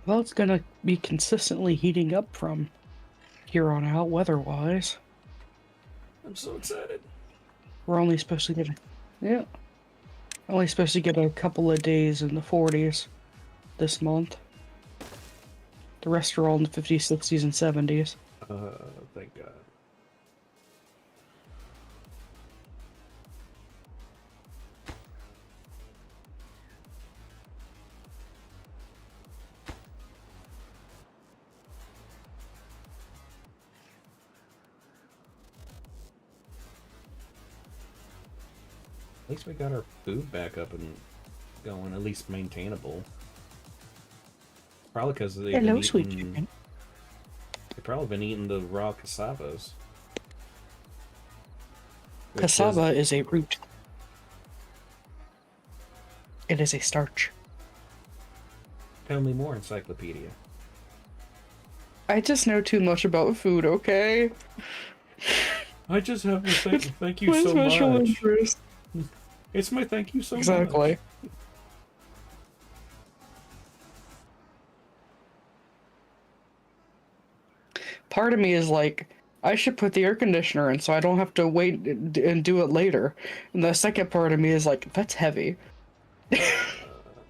Well, it's gonna be consistently heating up from here on out, weather-wise. I'm so excited. We're only supposed to get only supposed to get a couple of days in the 40s this month. The rest are all in the 50s, 60s, and 70s. Thank God. At least we got our food back up and going, at least maintainable. Probably because they've Hello, been sweet eating. chicken. They've probably been eating the raw cassavas. Which Cassava is a root. It is a starch. Tell me more, encyclopedia. I just know too much about food, okay? I just have to thank you My so special much. interest. It's my thank you so much. Exactly. Part of me is like, I should put the air conditioner in so I don't have to wait and do it later. And the second part of me is like, that's heavy.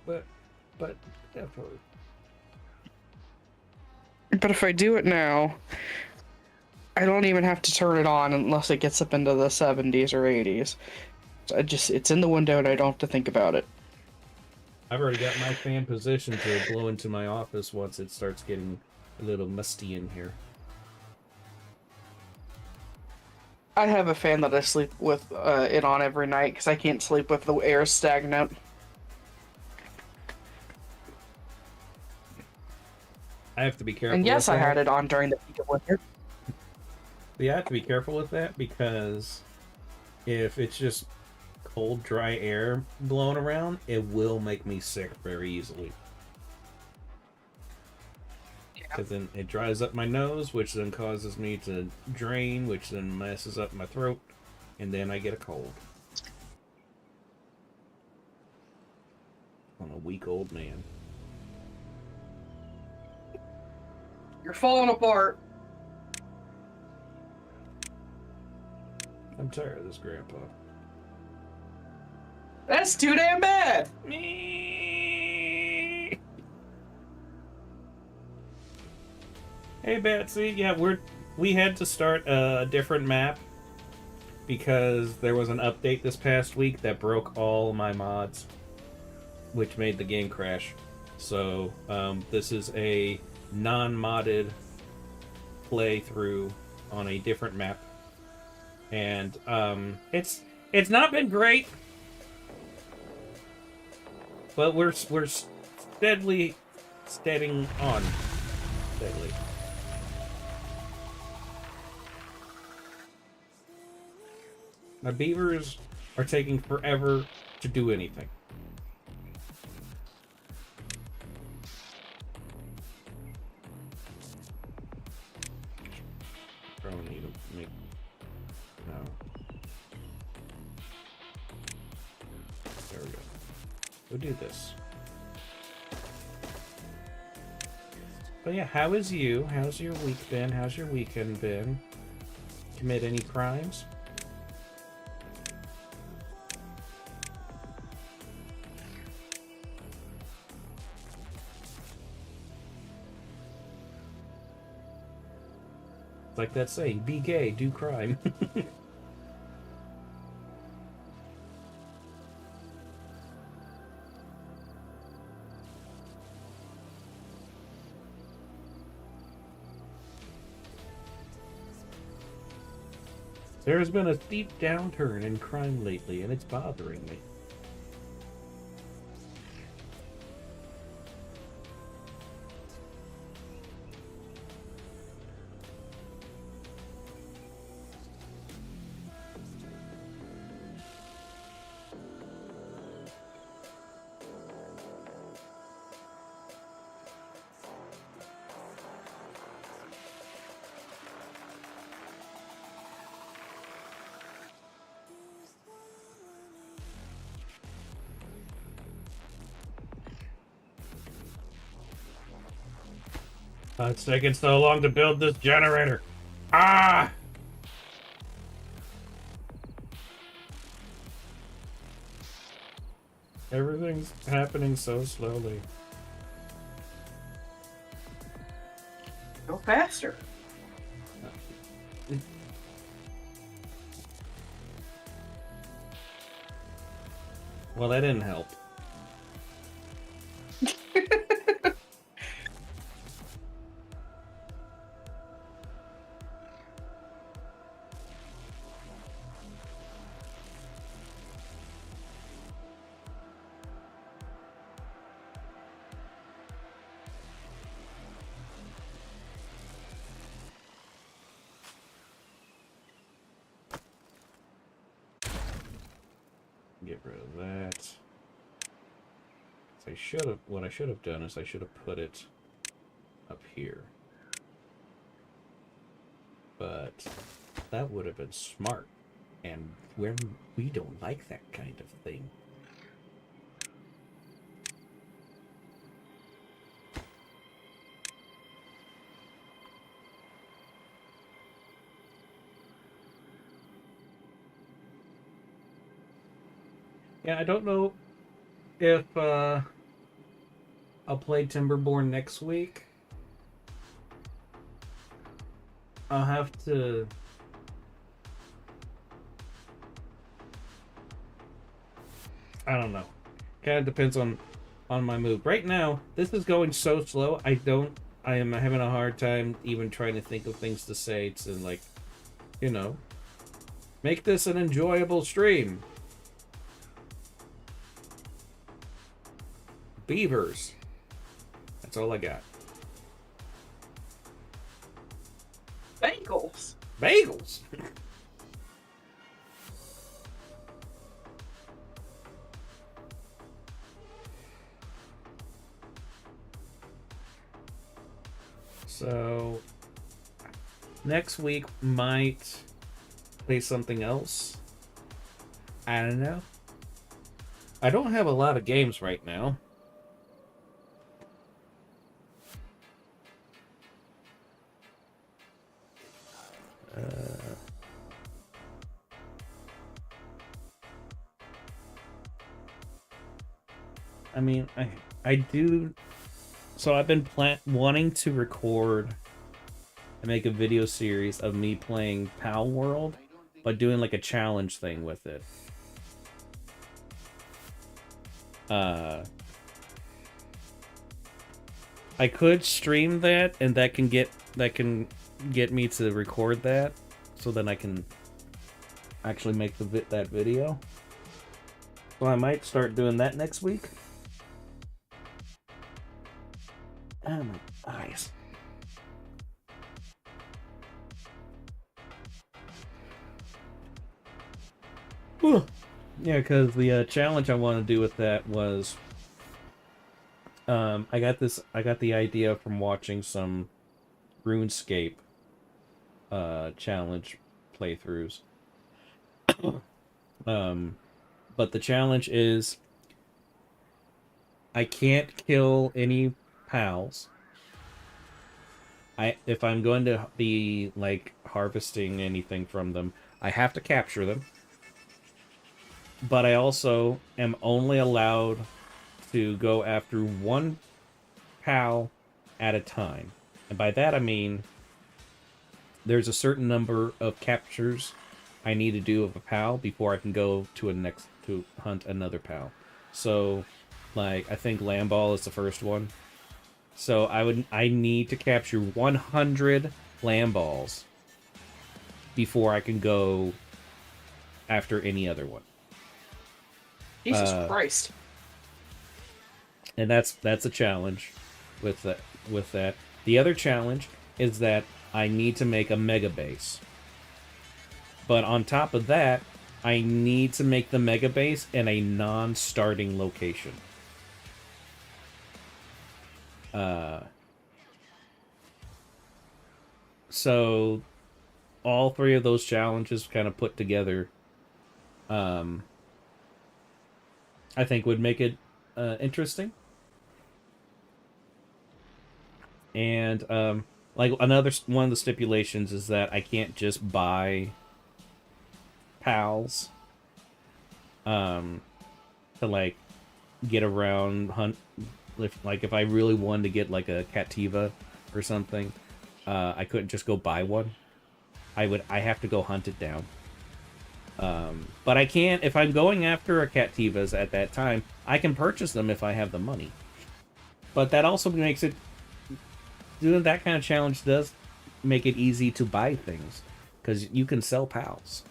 But definitely. But if I do it now, I don't even have to turn it on unless it gets up into the 70s or 80s. So it's in the window and I don't have to think about it. I've already got my fan positioned to blow into my office once it starts getting a little musty in here. I have a fan that I sleep with it on every night because I can't sleep with the air stagnant. I have to be careful. And yes, with I had that. it on during the peak of winter. Yeah, I have to be careful with that because if it's just cold, dry air blowing around, it will make me sick very easily. Because then it dries up my nose, which then causes me to drain, which then messes up my throat, and then I get a cold. I'm a weak old man. You're falling apart. I'm tired of this, Grandpa. That's too damn bad. Me. Hey Betsy, yeah, we had to start a different map because there was an update this past week that broke all my mods, which made the game crash. So this is a non-modded playthrough on a different map, and it's not been great, but we're steadily on. Steadily. My beavers are taking forever to do anything. Probably need to make... No. There we go. We'll do this. But yeah, how is you? How's your week been? How's your weekend been? Commit any crimes? Like that saying, be gay, do crime. There has been a steep downturn in crime lately, and it's bothering me. It's taking so long to build this generator. Ah! Everything's happening so slowly. Go faster. Well, that didn't help. get rid of that. So I should have. What I should have done is I should have put it up here. But that would have been smart, and we don't like that kind of thing. Yeah, I don't know if I'll play Timberborn next week. I'll have to. I don't know. Kind of depends on my mood. Right now, this is going so slow. I am having a hard time even trying to think of things to say to, like, you know, make this an enjoyable stream. Beavers. That's all I got. Bagels. Bagels. So next week might play something else. I don't know. I don't have a lot of games right now. I mean, I do. So I've been wanting to record and make a video series of me playing Pal World, but doing like a challenge thing with it. I could stream that, and that can get me to record that, so then I can actually make that video. So I might start doing that next week. Oh, my eyes. Whew. Yeah, because the challenge I want to do with that was, I got the idea from watching some RuneScape challenge playthroughs. But the challenge is I can't kill any pals. If I'm going to be like harvesting anything from them, I have to capture them. But I also am only allowed to go after one pal at a time. And by that I mean there's a certain number of captures I need to do of a pal before I can go to to hunt another pal. So, like, I think Lamball is the first one. So I need to capture 100 Lamballs before I can go after any other one. Jesus Christ. And that's a challenge with that. The other challenge is that I need to make a mega base. But on top of that, I need to make the mega base in a non-starting location. So all three of those challenges kind of put together, I think would make it interesting. And like another one of the stipulations is that I can't just buy pals to like get around hunt. If I really wanted to get like a Cattiva or something, I couldn't just go buy one. I have to go hunt it down. But I can't, if I'm going after a Cattivas at that time, I can purchase them if I have the money. But that also makes it, doing that kind of challenge does make it easy to buy things, because you can sell pals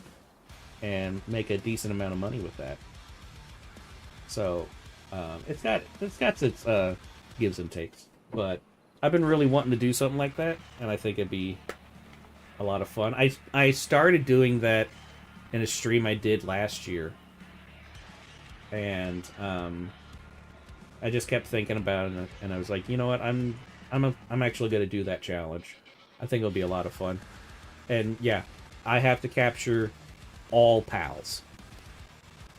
and make a decent amount of money with that. So it's got its gives and takes. But I've been really wanting to do something like that, and I think it'd be a lot of fun. I started doing that in a stream I did last year. and I just kept thinking about it, and I was like, you know what, I'm actually gonna do that challenge. I think it'll be a lot of fun. And yeah, I have to capture all pals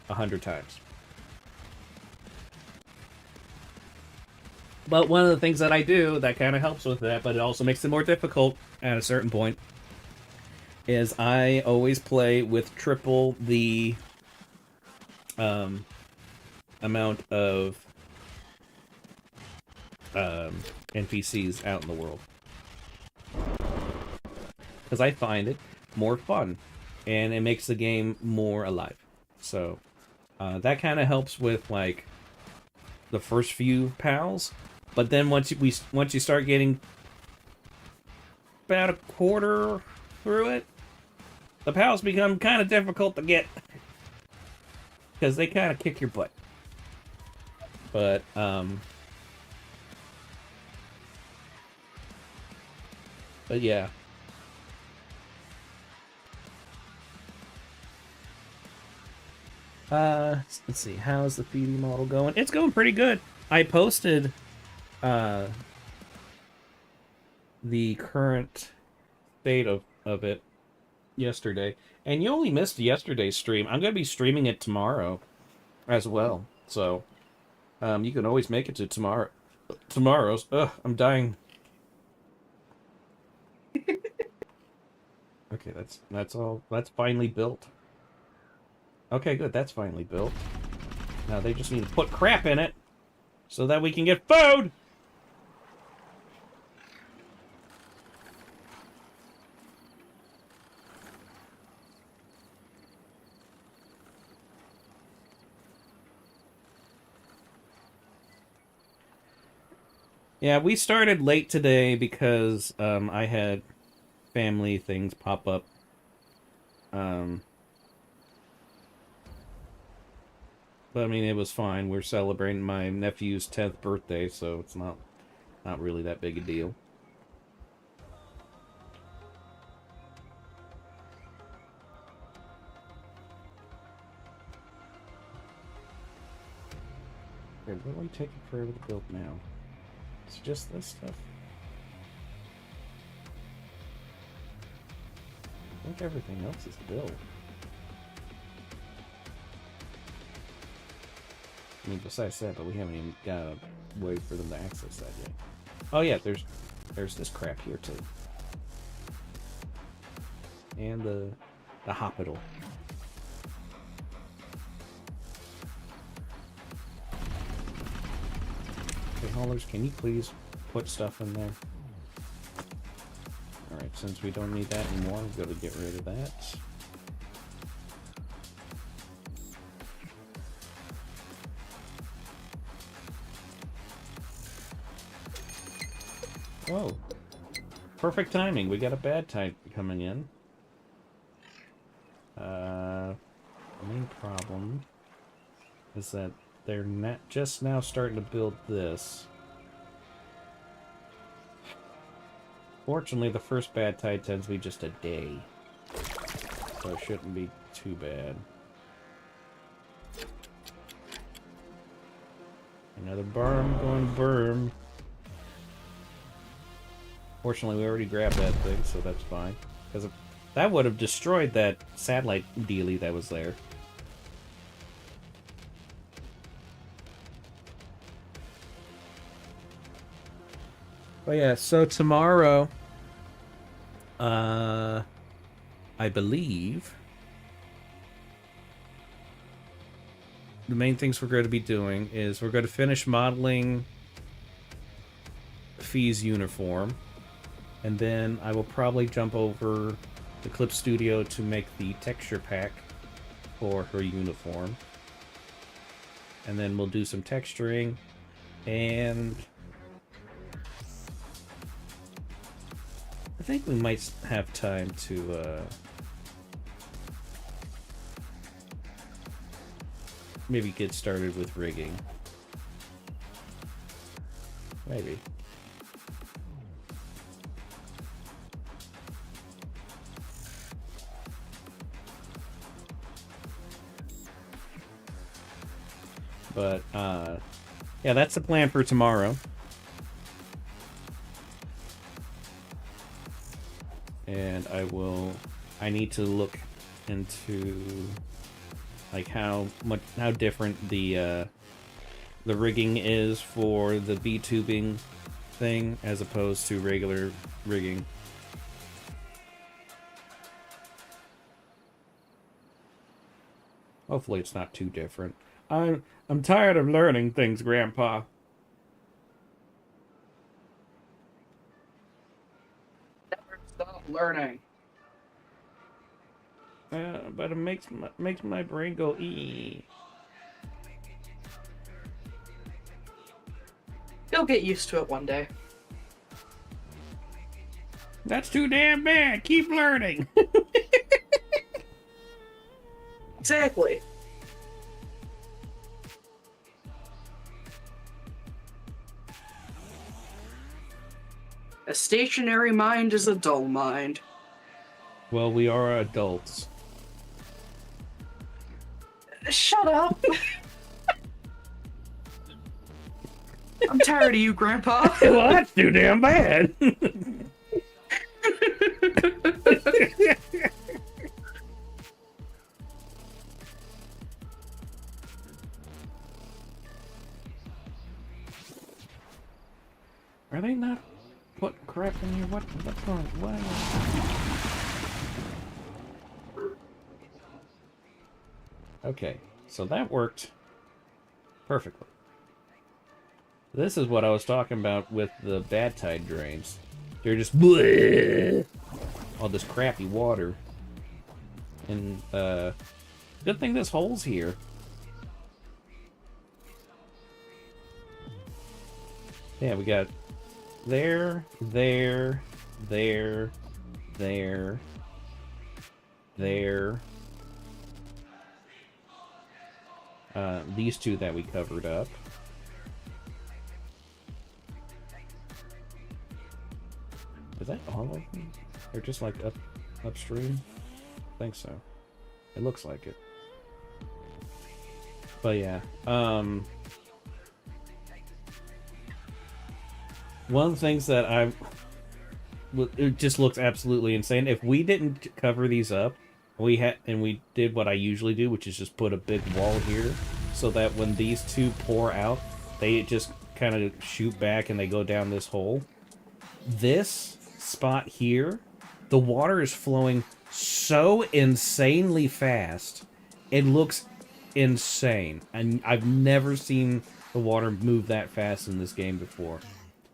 100 times. But one of the things that I do that kind of helps with that, but it also makes it more difficult at a certain point, is I always play with triple the amount of NPCs out in the world. Because I find it more fun, and it makes the game more alive. So that kind of helps with like the first few pals, but then once you start getting about a quarter through it, the pals become kind of difficult to get because they kind of kick your butt. But yeah. Let's see, how's the 3D model going? It's going pretty good. I posted the current state of it yesterday, and you only missed yesterday's stream. I'm gonna be streaming it tomorrow as well, so you can always make it to tomorrow's. Ugh, I'm dying. Okay, that's all. That's finally built. Okay, good. That's finally built. Now they just need to put crap in it so that we can get food! Yeah, we started late today because I had family things pop up. But I mean, it was fine. We're celebrating my nephew's 10th birthday, so it's not really that big a deal. Okay, what are we taking forever to build now? It's just this stuff. I think everything else is built. I mean, besides that, but we haven't even got a way for them to access that yet. Oh yeah, there's this crap here too. And the hospital. Okay, haulers, can you please put stuff in there? Alright, since we don't need that anymore, I'm going to get rid of that. Whoa. Perfect timing. We got a bad tide coming in. The main problem is that they're not just now starting to build this. Fortunately, the first bad tide tends to be just a day, so it shouldn't be too bad. Another berm going berm. Fortunately, we already grabbed that thing, so that's fine. Because that would have destroyed that satellite dealie that was there. But yeah, so tomorrow, I believe the main things we're going to be doing is we're going to finish modeling Fee's uniform. And then I will probably jump over to Clip Studio to make the texture pack for her uniform. And then we'll do some texturing. And I think we might have time to maybe get started with rigging. Maybe. But, yeah, that's the plan for tomorrow. And I need to look into, like, how different the rigging is for the V-tubing thing as opposed to regular rigging. Hopefully it's not too different. I'm tired of learning things, Grandpa. Never stop learning. But it makes my brain go ee. You'll get used to it one day. That's too damn bad. Keep learning. Exactly. A stationary mind is a dull mind. Well, we are adults. Shut up! I'm tired of you, Grandpa. Well, that's too damn bad. Are they not putting crap in here? What's going on? Okay, so that worked perfectly. This is what I was talking about with the bad tide drains. They're just bleh, all this crappy water. And good thing this hole's here. Yeah, we got there, there, there, there, there. These two that we covered up. Is that all of them? They're just like upstream? I think so. It looks like it. But yeah, one of the things that it just looks absolutely insane. If we didn't cover these up, we did what I usually do, which is just put a big wall here, so that when these two pour out, they just kind of shoot back and they go down this hole. This spot here, the water is flowing so insanely fast. It looks insane, and I've never seen the water move that fast in this game before.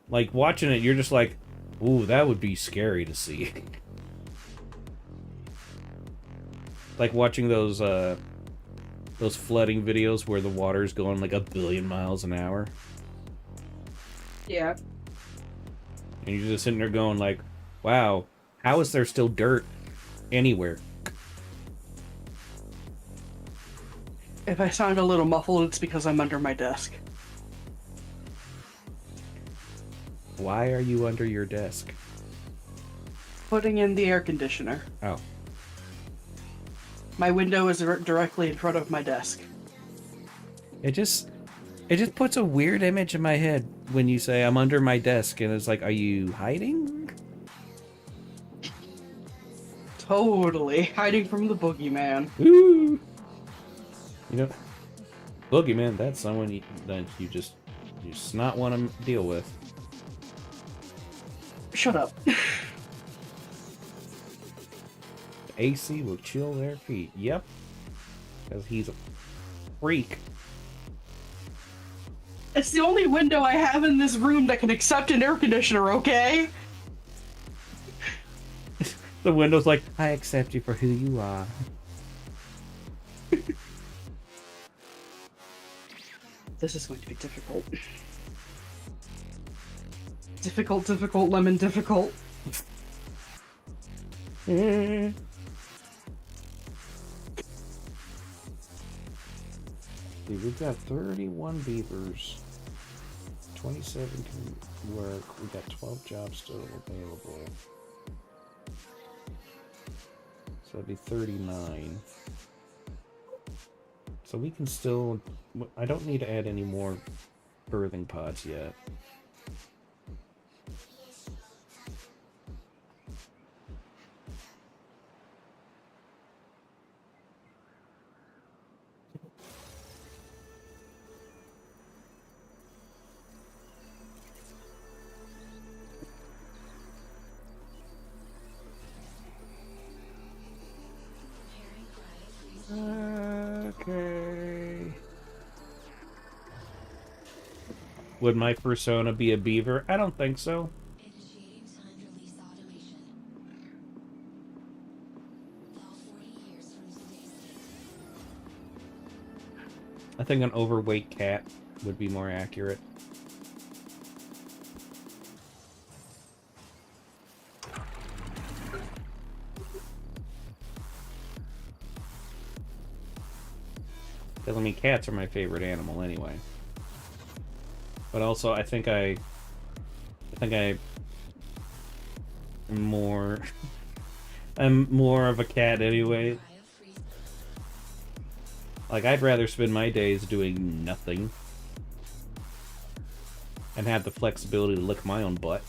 Like, watching it, you're just like, ooh, that would be scary to see. Like watching those flooding videos where the water's going like 1 billion miles an hour. Yeah. And you're just sitting there going like, wow, how is there still dirt anywhere? If I sound a little muffled, it's because I'm under my desk. Why are you under your desk? Putting in the air conditioner. Oh. My window is directly in front of my desk. It just puts a weird image in my head when you say I'm under my desk, and it's like, are you hiding? Totally. Hiding from the boogeyman. Ooh. You know, boogeyman, that's someone that you just not want to deal with. Shut up. AC will chill their feet. Yep. Because he's a freak. It's the only window I have in this room that can accept an air conditioner, okay? The window's like, I accept you for who you are. This is going to be difficult. Difficult, lemon, difficult. Dude, we've got 31 beavers. 27 can work. We got 12 jobs still available. So that'd be 39. So So we can still... I don't need to add any more birthing pods yet. Okay. Would my persona be a beaver? I don't think so. Initiating timed release automation. Fall 40 years from today's date. I think an overweight cat would be more accurate. Because, I mean, cats are my favorite animal anyway. But also, I think I'm more... I'm more of a cat anyway. Like, I'd rather spend my days doing nothing. And have the flexibility to lick my own butt.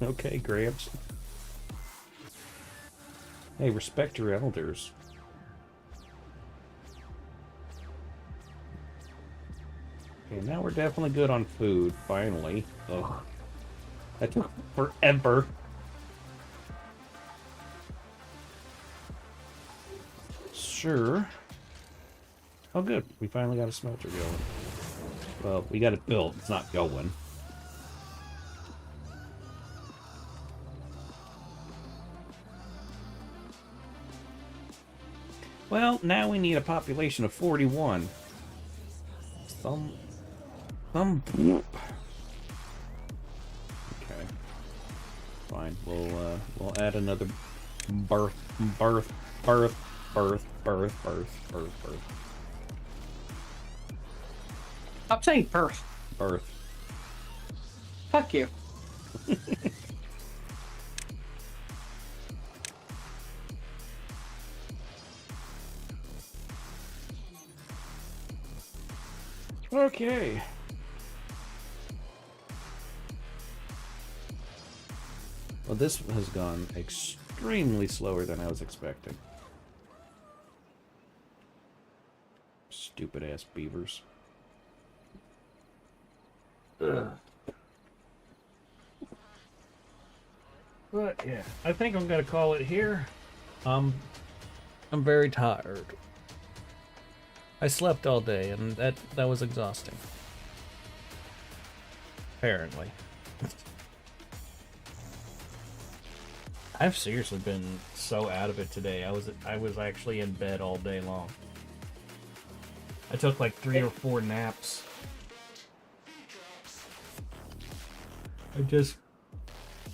Okay, Gramps. Hey, respect your elders. Okay, now we're definitely good on food, finally. Ugh. That took forever. Sure. Oh, good. We finally got a smelter going. Well, we got it built. It's not going. Well, now we need a population of 41. Some... Okay. Fine. We'll add another birth. Stop saying birth. Birth. Fuck you. Okay. Well, this has gone extremely slower than I was expecting. Stupid ass beavers. Ugh. But yeah, I think I'm gonna call it here. I'm very tired. I slept all day, and that was exhausting. Apparently. I've seriously been so out of it today. I was actually in bed all day long. I took like 3 or 4 naps. I just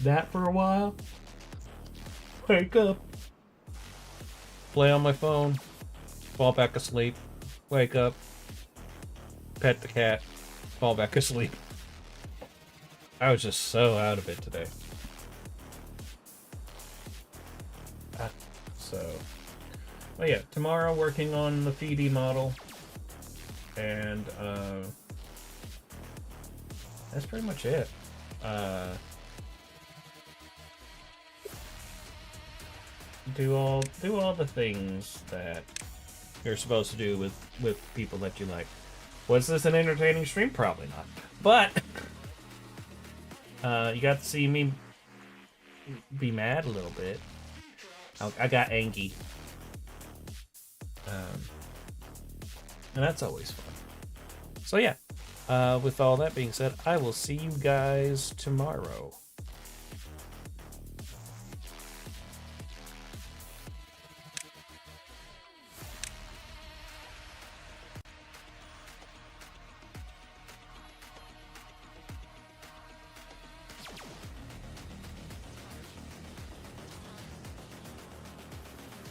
nap for a while, wake up, play on my phone, fall back asleep, wake up, pet the cat, fall back asleep. I was just so out of it today. But yeah, tomorrow working on the FD model, and that's pretty much it. Do all the things that you're supposed to do with people that you like. Was this an entertaining stream? Probably not. But you got to see me be mad a little bit. I got angry. And that's always fun. So yeah, with all that being said, I will see you guys tomorrow.